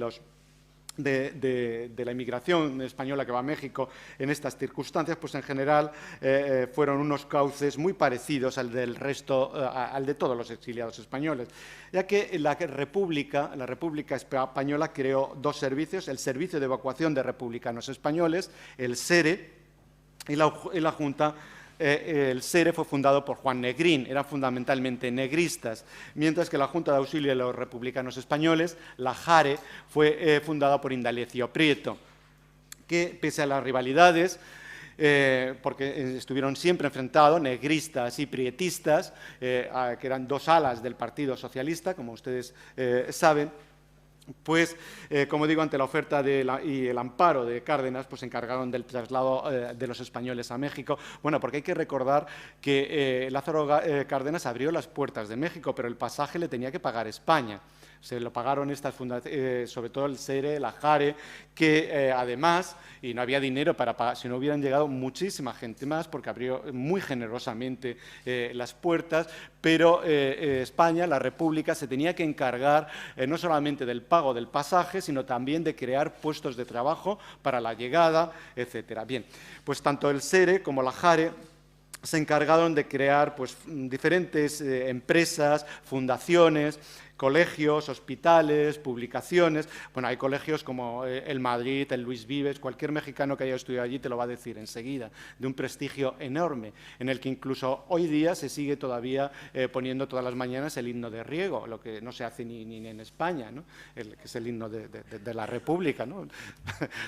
la inmigración española que va a México en estas circunstancias, pues en general fueron unos cauces muy parecidos al del resto, al de todos los exiliados españoles, ya que la República Española creó dos servicios, el Servicio de Evacuación de Republicanos Españoles, el SERE, y la Junta. El SERE fue fundado por Juan Negrín, eran fundamentalmente negristas, mientras que la Junta de Auxilio de los Republicanos Españoles, la JARE, fue fundada por Indalecio Prieto, que pese a las rivalidades, porque estuvieron siempre enfrentados, negristas y prietistas, que eran dos alas del Partido Socialista, como ustedes saben, pues, como digo, ante la oferta y el amparo de Cárdenas, pues se encargaron del traslado de los españoles a México. Bueno, porque hay que recordar que Lázaro Cárdenas abrió las puertas de México, pero el pasaje le tenía que pagar España. Se lo pagaron estas fundaciones, sobre todo el SERE, la JARE, que además, y no había dinero para pagar, si no hubieran llegado muchísima gente más, porque abrió muy generosamente las puertas, pero España, la República, se tenía que encargar no solamente del pago del pasaje, sino también de crear puestos de trabajo para la llegada, etcétera. Bien, pues tanto el SERE como la JARE se encargaron de crear pues, diferentes empresas, fundaciones, colegios, hospitales, publicaciones. Bueno, hay colegios como el Madrid, el Luis Vives, cualquier mexicano que haya estudiado allí te lo va a decir enseguida, de un prestigio enorme, en el que incluso hoy día se sigue todavía poniendo todas las mañanas el himno de Riego, lo que no se hace ni en España, ¿no? Que es el himno de la República, ¿no?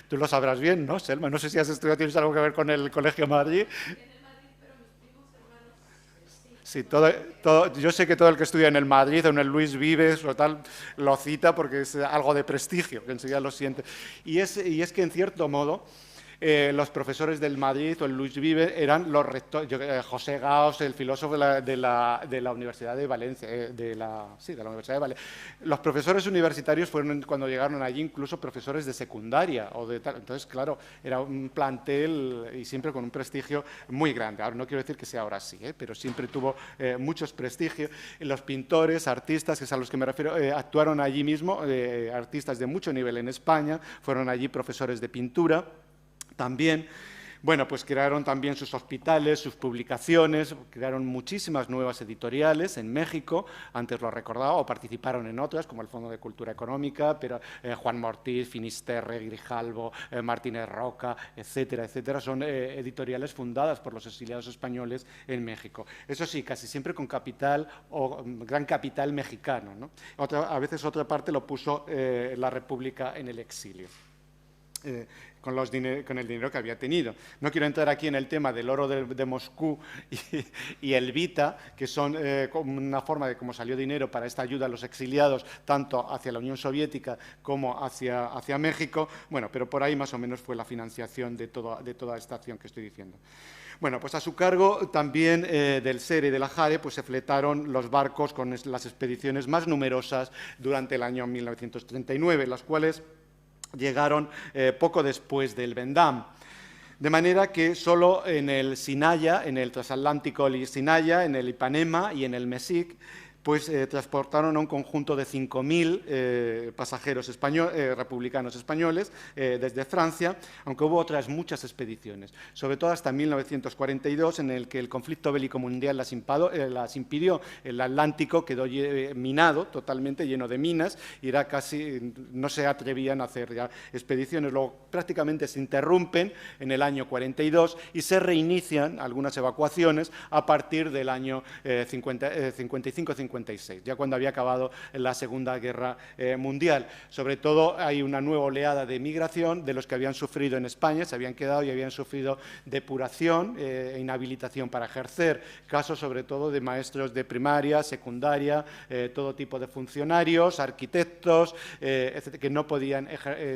Tú lo sabrás bien, ¿no, Selma? No sé si has estudiado, tienes algo que ver con el Colegio Madrid. Sí, yo sé que todo el que estudia en el Madrid o en el Luis Vives o tal lo cita porque es algo de prestigio, que enseguida lo siente. Y es que, en cierto modo, los profesores del Madrid o el Luis Vives eran los rectores, José Gaos, el filósofo de la Universidad de Valencia, de la Universidad de Valencia. Los profesores universitarios fueron, cuando llegaron allí, incluso profesores de secundaria o de tal. Entonces, claro, era un plantel y siempre con un prestigio muy grande. Ahora no quiero decir que sea ahora así, pero siempre tuvo muchos prestigios. Los pintores, artistas, que es a los que me refiero, actuaron allí mismo, artistas de mucho nivel en España, fueron allí profesores de pintura. También, bueno, pues crearon también sus hospitales, sus publicaciones, crearon muchísimas nuevas editoriales en México, antes lo recordaba, o participaron en otras, como el Fondo de Cultura Económica, pero Juan Mortiz, Finisterre, Grijalvo, Martínez Roca, etcétera, etcétera, son editoriales fundadas por los exiliados españoles en México. Eso sí, casi siempre con capital o gran capital mexicano, ¿no? A veces otra parte lo puso la República en el exilio. Con el dinero que había tenido. No quiero entrar aquí en el tema del oro de Moscú y el Vita, que son una forma de cómo salió dinero para esta ayuda a los exiliados, tanto hacia la Unión Soviética como hacia México. Bueno, pero por ahí más o menos fue la financiación de toda esta acción que estoy diciendo. Bueno, pues a su cargo también del SERE y de la JARE pues se fletaron los barcos con las expediciones más numerosas durante el año 1939, las cuales llegaron poco después del Vendam. De manera que solo en el Sinaya, en el transatlántico Sinaya, en el Ipanema y en el Mesic, pues transportaron a un conjunto de 5.000 pasajeros republicanos españoles desde Francia, aunque hubo otras muchas expediciones, sobre todo hasta 1942, en el que el conflicto bélico mundial las impidió. El Atlántico quedó minado, totalmente lleno de minas, y era casi, no se atrevían a hacer ya expediciones. Luego prácticamente se interrumpen en el año 42 y se reinician algunas evacuaciones a partir del año 55-56, ya cuando había acabado la Segunda Guerra Mundial. Sobre todo hay una nueva oleada de migración de los que habían sufrido en España, se habían quedado y habían sufrido depuración e inhabilitación para ejercer, casos sobre todo de maestros de primaria, secundaria, todo tipo de funcionarios, arquitectos, etcétera, que no podían,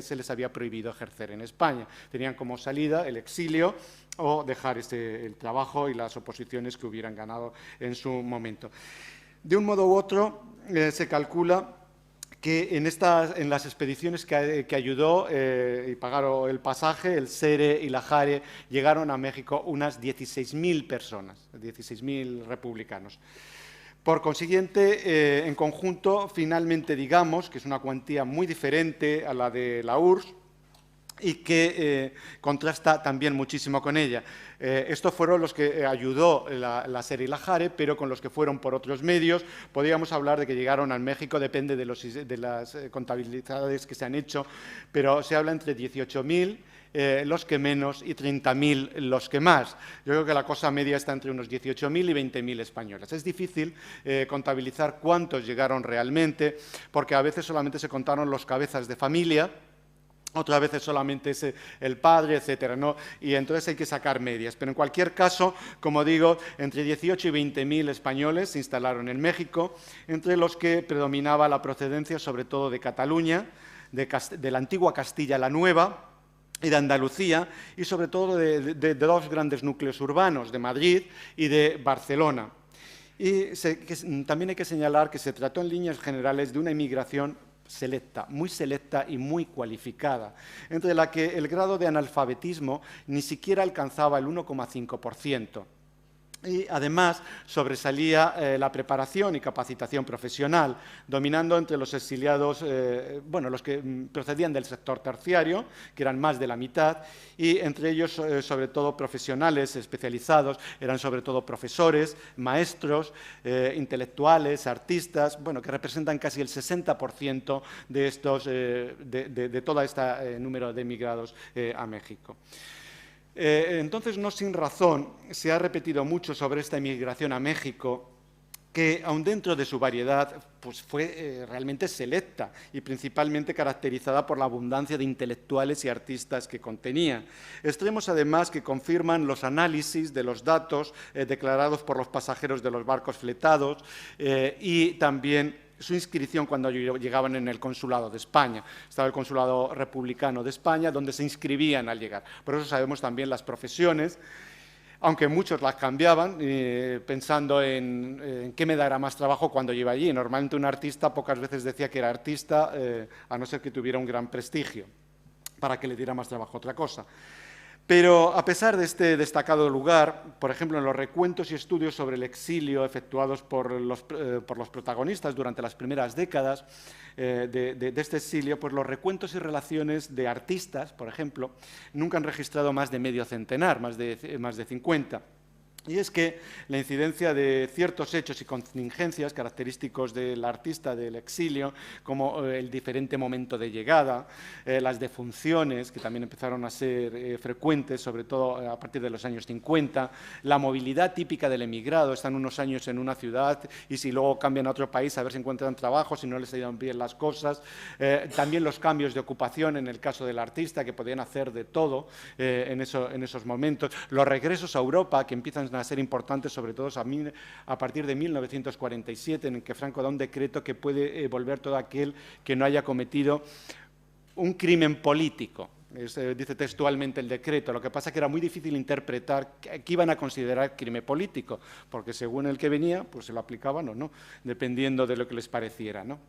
se les había prohibido ejercer en España. Tenían como salida el exilio o dejar el trabajo y las oposiciones que hubieran ganado en su momento. De un modo u otro, se calcula que en las expediciones que ayudó y pagaron el pasaje, el SERE y la JARE, llegaron a México unas 16.000 personas, 16.000 republicanos. Por consiguiente, en conjunto, finalmente digamos que es una cuantía muy diferente a la de la URSS, y que contrasta también muchísimo con ella. Estos fueron los que ayudó la SERE y la JARE, pero con los que fueron por otros medios. Podríamos hablar de que llegaron a México, depende de las contabilidades que se han hecho, pero se habla entre 18.000 los que menos y 30.000 los que más. Yo creo que la cosa media está entre unos 18.000 y 20.000 españoles. Es difícil contabilizar cuántos llegaron realmente, porque a veces solamente se contaron los cabezas de familia, otras veces solamente es el padre, etcétera, ¿no? Y entonces hay que sacar medias. Pero en cualquier caso, como digo, entre 18 y 20.000 españoles se instalaron en México, entre los que predominaba la procedencia sobre todo de Cataluña, de la antigua Castilla la Nueva y de Andalucía, y sobre todo de dos grandes núcleos urbanos, de Madrid y de Barcelona. Y también hay que señalar que se trató en líneas generales de una inmigración selecta y muy cualificada, entre la que el grado de analfabetismo ni siquiera alcanzaba el 1,5%. Y además sobresalía la preparación y capacitación profesional, dominando entre los exiliados, bueno, los que procedían del sector terciario, que eran más de la mitad, y entre ellos sobre todo profesionales especializados, eran sobre todo profesores, maestros, intelectuales, artistas, bueno, que representan casi el 60% de estos, de todo este número de emigrados a México. Entonces, no sin razón, se ha repetido mucho sobre esta emigración a México, que aun dentro de su variedad pues fue realmente selecta y principalmente caracterizada por la abundancia de intelectuales y artistas que contenía. Extremos, además, que confirman los análisis de los datos declarados por los pasajeros de los barcos fletados y también su inscripción cuando llegaban en el consulado de España. Estaba el consulado republicano de España, donde se inscribían al llegar. Por eso sabemos también las profesiones, aunque muchos las cambiaban, pensando en qué me dará más trabajo cuando lleva allí. Normalmente un artista pocas veces decía que era artista, a no ser que tuviera un gran prestigio, para que le diera más trabajo otra cosa. Pero a pesar de este destacado lugar, por ejemplo, en los recuentos y estudios sobre el exilio efectuados por los protagonistas durante las primeras décadas de este exilio, pues los recuentos y relaciones de artistas, por ejemplo, nunca han registrado más de medio centenar, más de 50. Y es que la incidencia de ciertos hechos y contingencias característicos del artista del exilio, como el diferente momento de llegada, las defunciones, que también empezaron a ser frecuentes, sobre todo a partir de los años 50, la movilidad típica del emigrado, están unos años en una ciudad y si luego cambian a otro país a ver si encuentran trabajo, si no les iban bien las cosas, también los cambios de ocupación en el caso del artista, que podían hacer de todo en esos momentos, los regresos a Europa, que empiezan a ser importantes, sobre todo a partir de 1947, en el que Franco da un decreto que puede volver todo aquel que no haya cometido un crimen político. Dice textualmente el decreto. Lo que pasa es que era muy difícil interpretar qué iban a considerar crimen político, porque según el que venía, pues se lo aplicaban o no, dependiendo de lo que les pareciera, ¿no?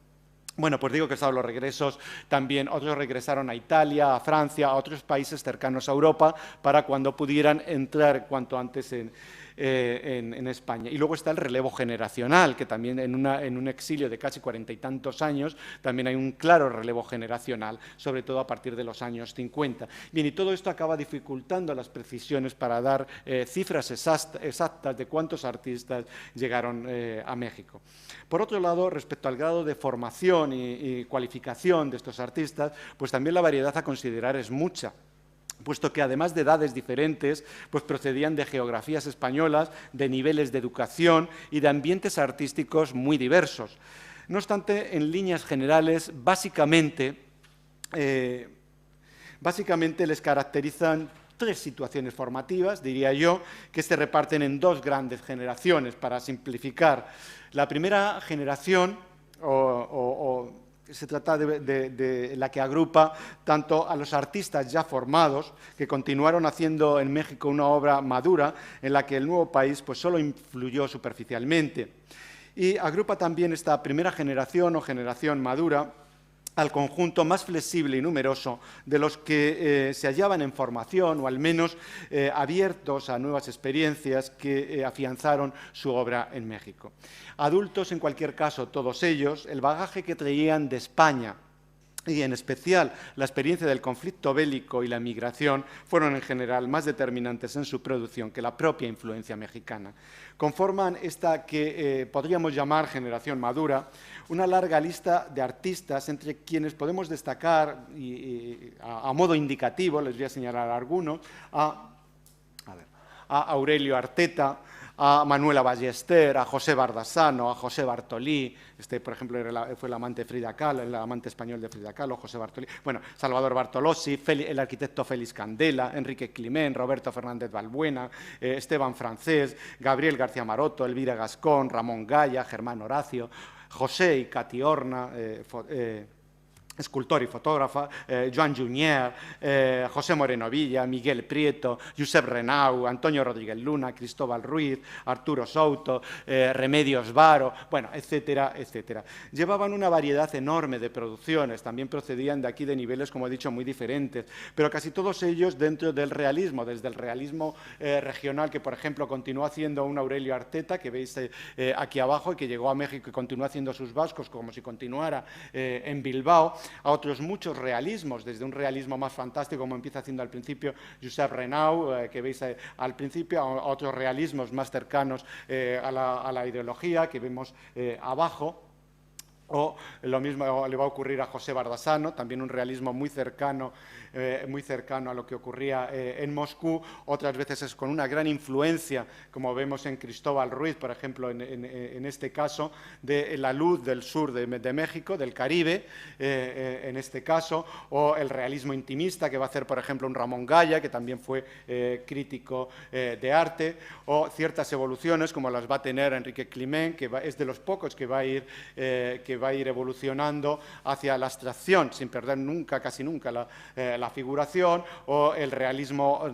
Bueno, pues digo que estaban los regresos también, otros regresaron a Italia, a Francia, a otros países cercanos a Europa, para cuando pudieran entrar cuanto antes en España. Y luego está el relevo generacional, que también en un exilio de casi 40 y tantos años, también hay un claro relevo generacional, sobre todo a partir de los años 50. Bien, y todo esto acaba dificultando las precisiones para dar cifras exactas de cuántos artistas llegaron a México. Por otro lado, respecto al grado de formación y cualificación de estos artistas, pues también la variedad a considerar es mucha, puesto que además de edades diferentes, pues procedían de geografías españolas, de niveles de educación y de ambientes artísticos muy diversos. No obstante, en líneas generales, básicamente les caracterizan tres situaciones formativas, diría yo, que se reparten en dos grandes generaciones, para simplificar. La primera generación, se trata de la que agrupa tanto a los artistas ya formados, que continuaron haciendo en México una obra madura, en la que el nuevo país pues, solo influyó superficialmente. Y agrupa también esta primera generación o generación madura al conjunto más flexible y numeroso de los que se hallaban en formación o al menos abiertos a nuevas experiencias que afianzaron su obra en México. Adultos, en cualquier caso, todos ellos, el bagaje que traían de España y en especial la experiencia del conflicto bélico y la migración fueron en general más determinantes en su producción que la propia influencia mexicana. Conforman esta que podríamos llamar generación madura, una larga lista de artistas entre quienes podemos destacar, a modo indicativo, les voy a señalar algunos, a Aurelio Arteta, a Manuela Ballester, a José Bardasano, a José Bartolí, por ejemplo, fue el amante de Frida Kahlo, el amante español de Frida Kahlo, José Bartolí, bueno, Salvador Bartolozzi, el arquitecto Félix Candela, Enrique Climent, Roberto Fernández Balbuena, Esteban Francés, Gabriel García Maroto, Elvira Gascón, Ramón Gaya, Germán Horacio, José y Cati Horna, escultor y fotógrafa, Joan Junier, José Moreno Villa, Miguel Prieto, Josep Renau, Antonio Rodríguez Luna, Cristóbal Ruiz, Arturo Souto, Remedios Varo, bueno, etcétera, etcétera. Llevaban una variedad enorme de producciones, también procedían de aquí de niveles, como he dicho, muy diferentes, pero casi todos ellos dentro del realismo, desde el realismo regional, que por ejemplo continuó haciendo un Aurelio Arteta, que veis aquí abajo, y que llegó a México y continúa haciendo sus vascos como si continuara en Bilbao, a otros muchos realismos, desde un realismo más fantástico, como empieza haciendo al principio Josep Renau, que veis al principio, a otros realismos más cercanos a la ideología, que vemos abajo. O lo mismo le va a ocurrir a José Bardasano, también un realismo muy cercano a lo que ocurría en Moscú. Otras veces es con una gran influencia, como vemos en Cristóbal Ruiz, por ejemplo, en este caso, de la luz del sur de México, del Caribe, en este caso, o el realismo intimista que va a hacer, por ejemplo, un Ramón Gaya, que también fue crítico de arte, o ciertas evoluciones, como las va a tener Enrique Climent, que es de los pocos que va a ir evolucionando hacia la abstracción, sin perder nunca, casi nunca, la figuración, o el realismo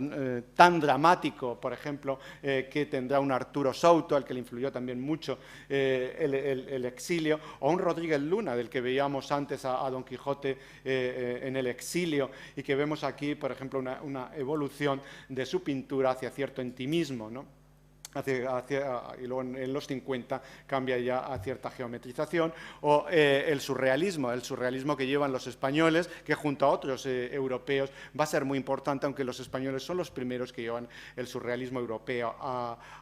tan dramático, por ejemplo, que tendrá un Arturo Souto, al que le influyó también mucho el exilio, o un Rodríguez Luna, del que veíamos antes a Don Quijote en el exilio, y que vemos aquí, por ejemplo, una evolución de su pintura hacia cierto intimismo, ¿no? Y luego en los 50 cambia ya a cierta geometrización, o el surrealismo que llevan los españoles, que junto a otros europeos va a ser muy importante, aunque los españoles son los primeros que llevan el surrealismo europeo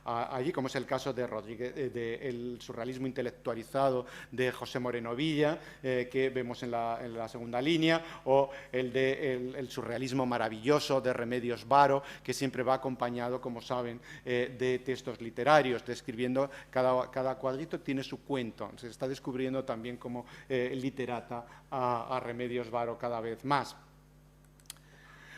allí, como es el caso de Rodríguez, del surrealismo intelectualizado de José Moreno Villa, que vemos en la segunda línea, o el surrealismo maravilloso de Remedios Varo, que siempre va acompañado, como saben, de textos literarios, describiendo cada cuadrito tiene su cuento. Se está descubriendo también como literata a Remedios Varo cada vez más.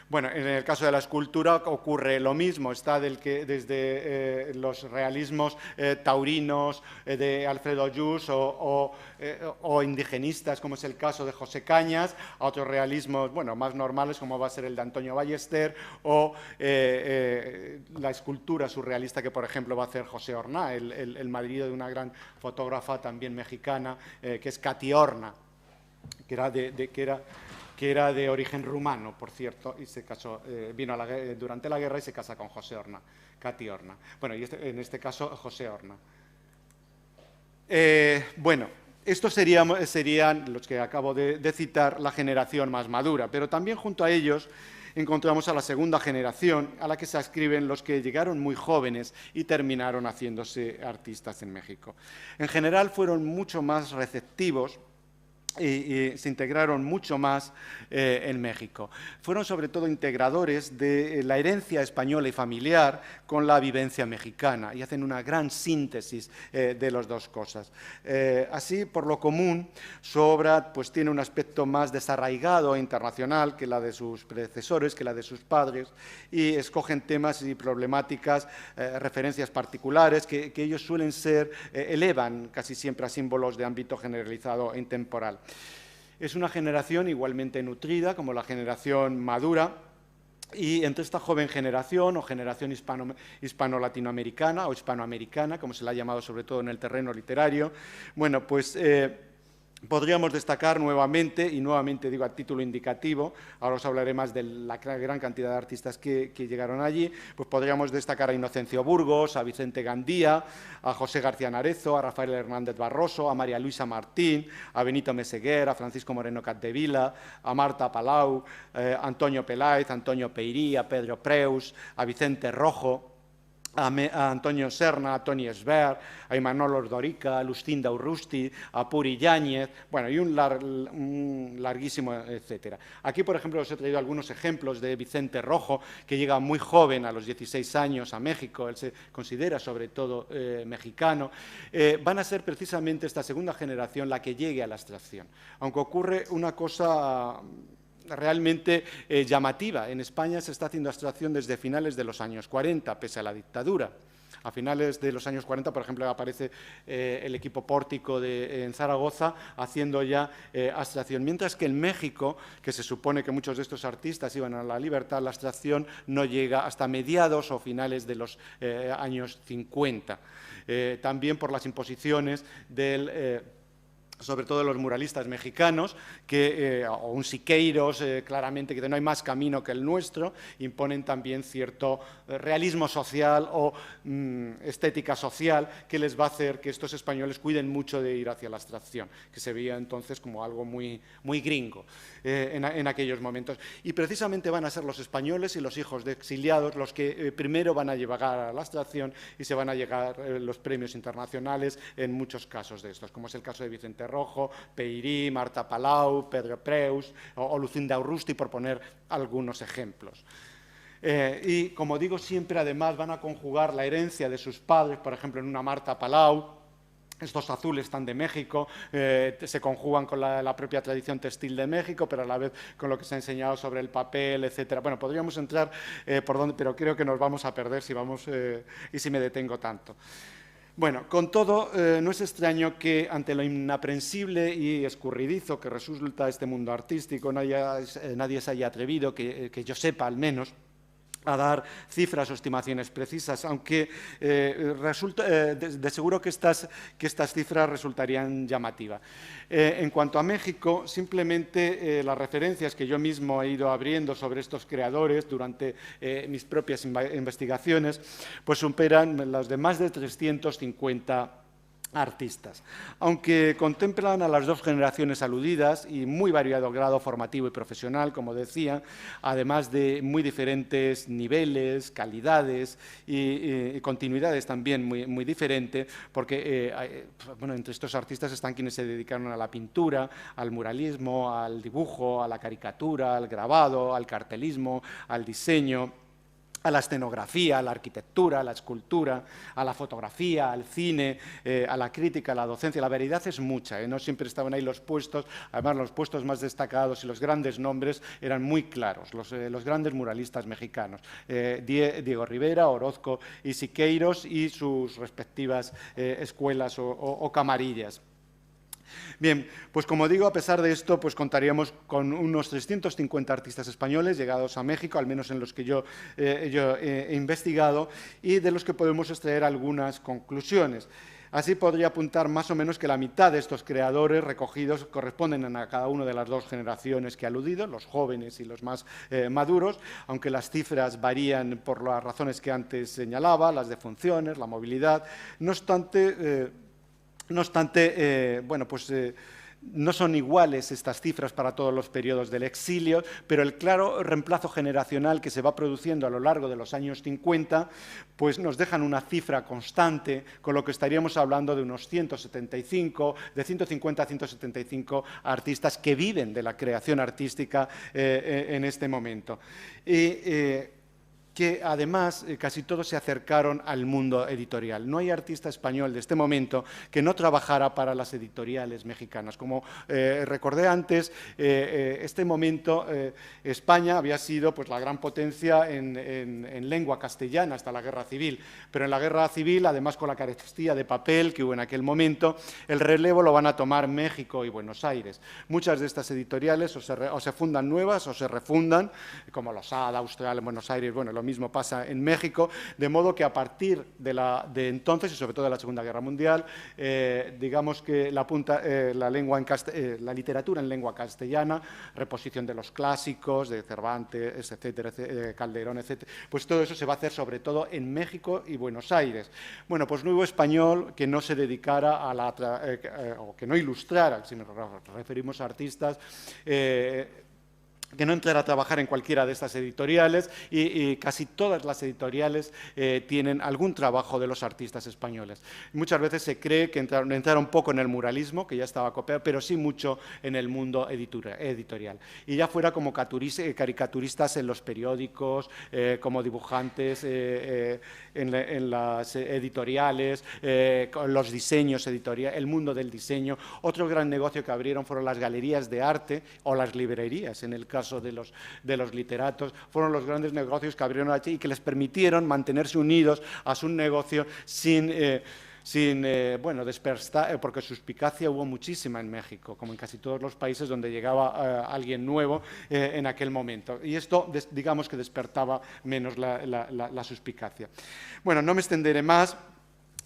Bueno, en el caso de la escultura ocurre lo mismo, está desde los realismos taurinos de Alfredo Lluch o indigenistas, como es el caso de José Cañas, a otros realismos, bueno, más normales, como va a ser el de Antonio Ballester, o la escultura surrealista que, por ejemplo, va a hacer José Horna, el marido de una gran fotógrafa también mexicana, que es Cati Horna, que era de origen rumano, por cierto, y se casó, vino durante la guerra y se casa con José Horna, Cati Horna. Bueno, y en este caso José Horna. Bueno, estos serían los que acabo de citar, la generación más madura, pero también junto a ellos encontramos a la segunda generación, a la que se adscriben los que llegaron muy jóvenes y terminaron haciéndose artistas en México. En general fueron mucho más receptivos y se integraron mucho más en México. Fueron sobre todo integradores de la herencia española y familiar con la vivencia mexicana y hacen una gran síntesis de las dos cosas. Así, por lo común, su obra pues, tiene un aspecto más desarraigado e internacional que la de sus predecesores, que la de sus padres, y escogen temas y problemáticas, referencias particulares que ellos suelen elevan casi siempre a símbolos de ámbito generalizado e intemporal. Es una generación igualmente nutrida, como la generación madura, y entre esta joven generación, o generación hispano-latinoamericana o hispanoamericana, como se la ha llamado sobre todo en el terreno literario, bueno, pues podríamos destacar nuevamente, y nuevamente digo a título indicativo, ahora os hablaré más de la gran cantidad de artistas que llegaron allí, pues podríamos destacar a Inocencio Burgos, a Vicente Gandía, a José García Narezo, a Rafael Hernández Barroso, a María Luisa Martín, a Benito Meseguer, a Francisco Moreno Capdevila, a Marta Palau, a Antonio Peláez, a Antonio Peirí, a Pedro Preus, a Vicente Rojo, a Antonio Serna, a Toni Esbert, a Imanol Ordorica, a Luscinda Urrusti, a Puri Yáñez, bueno, y un larguísimo etcétera. Aquí, por ejemplo, os he traído algunos ejemplos de Vicente Rojo, que llega muy joven, a los 16 años, a México, él se considera sobre todo mexicano. Van a ser precisamente esta segunda generación la que llegue a la abstracción, aunque ocurre una cosa realmente llamativa. En España se está haciendo abstracción desde finales de los años 40, pese a la dictadura. A finales de los años 40, por ejemplo, aparece el equipo Pórtico en Zaragoza haciendo ya abstracción, mientras que en México, que se supone que muchos de estos artistas iban a la libertad, la abstracción no llega hasta mediados o finales de los años 50. También por las imposiciones sobre todo de los muralistas mexicanos, o un Siqueiros, claramente, que no hay más camino que el nuestro, imponen también cierto realismo social o estética social que les va a hacer que estos españoles cuiden mucho de ir hacia la abstracción, que se veía entonces como algo muy, muy gringo en aquellos momentos. Y precisamente van a ser los españoles y los hijos de exiliados los que primero van a llegar a la abstracción y se van a llegar los premios internacionales en muchos casos de estos, como es el caso de Vicente Rojo, Peirí, Marta Palau, Pedro Preus o Lucinda Urrusti, por poner algunos ejemplos. Y, como digo, siempre además van a conjugar la herencia de sus padres, por ejemplo, en una Marta Palau. Estos azules están de México, se conjugan con la propia tradición textil de México, pero a la vez con lo que se ha enseñado sobre el papel, etcétera. Bueno, podríamos entrar por donde, pero creo que nos vamos a perder y si me detengo tanto. Bueno, con todo, no es extraño que ante lo inaprensible y escurridizo que resulta este mundo artístico, nadie se haya atrevido, que yo sepa al menos, a dar cifras o estimaciones precisas, aunque de seguro que estas cifras resultarían llamativas. En cuanto a México, simplemente las referencias que yo mismo he ido abriendo sobre estos creadores durante mis propias investigaciones, pues superan las de más de 350 artistas, aunque contemplan a las dos generaciones aludidas y muy variado grado formativo y profesional, como decía, además de muy diferentes niveles, calidades y continuidades también muy diferentes, porque bueno, entre estos artistas están quienes se dedicaron a la pintura, al muralismo, al dibujo, a la caricatura, al grabado, al cartelismo, al diseño, a la escenografía, a la arquitectura, a la escultura, a la fotografía, al cine, a la crítica, a la docencia. La variedad es mucha, no siempre estaban ahí los puestos, además los puestos más destacados y los grandes nombres eran muy claros, los grandes muralistas mexicanos, Diego Rivera, Orozco y Siqueiros y sus respectivas escuelas o camarillas. Bien, pues como digo, a pesar de esto, pues contaríamos con unos 350 artistas españoles llegados a México, al menos en los que yo he investigado, y de los que podemos extraer algunas conclusiones. Así podría apuntar más o menos que la mitad de estos creadores recogidos corresponden a cada una de las dos generaciones que he aludido, los jóvenes y los más maduros, aunque las cifras varían por las razones que antes señalaba, las defunciones, la movilidad. No obstante, bueno, pues no son iguales estas cifras para todos los periodos del exilio, pero el claro reemplazo generacional que se va produciendo a lo largo de los años 50, pues nos dejan una cifra constante, con lo que estaríamos hablando de unos 175, de 150 a 175 artistas que viven de la creación artística en este momento. Que además casi todos se acercaron al mundo editorial. No hay artista español de este momento que no trabajara para las editoriales mexicanas. Como recordé antes, este momento España había sido pues, la gran potencia en lengua castellana hasta la Guerra Civil, pero en la Guerra Civil, además con la carestía de papel que hubo en aquel momento, el relevo lo van a tomar México y Buenos Aires. Muchas de estas editoriales o se fundan nuevas o se refundan, como Losada, Austral, en Buenos Aires, bueno, lo mismo pasa en México, de modo que a partir de entonces, y sobre todo de la Segunda Guerra Mundial, digamos que la literatura en lengua castellana, reposición de los clásicos, de Cervantes, etcétera, Calderón, etcétera, pues todo eso se va a hacer sobre todo en México y Buenos Aires. Bueno, pues no hubo español que no se dedicara o que no ilustrara, si nos referimos a artistas, que no entrara a trabajar en cualquiera de estas editoriales y casi todas las editoriales tienen algún trabajo de los artistas españoles. Muchas veces se cree que entraron poco en el muralismo, que ya estaba copiado, pero sí mucho en el mundo editorial. Y ya fuera como caricaturistas en los periódicos, como dibujantes en las editoriales, con los diseños editoriales, el mundo del diseño. Otro gran negocio que abrieron fueron las galerías de arte o las librerías, en el caso caso de los literatos, fueron los grandes negocios que abrieron allí y que les permitieron mantenerse unidos a su negocio sin dispersar, porque suspicacia hubo muchísima en México, como en casi todos los países donde llegaba alguien nuevo en aquel momento. Y esto, digamos que despertaba menos la suspicacia. Bueno, no me extenderé más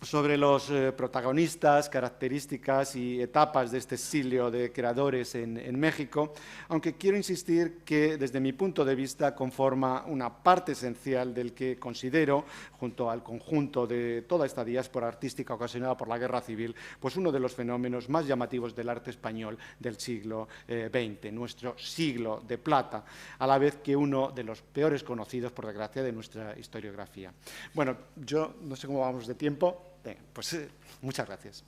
sobre los protagonistas, características y etapas de este exilio de creadores en México, aunque quiero insistir que desde mi punto de vista conforma una parte esencial del que considero, junto al conjunto de toda esta diáspora artística ocasionada por la Guerra Civil, pues uno de los fenómenos más llamativos del arte español del siglo XX, nuestro siglo de plata, a la vez que uno de los peores conocidos, por desgracia, de nuestra historiografía. Bueno, yo no sé cómo vamos de tiempo. Pues muchas gracias.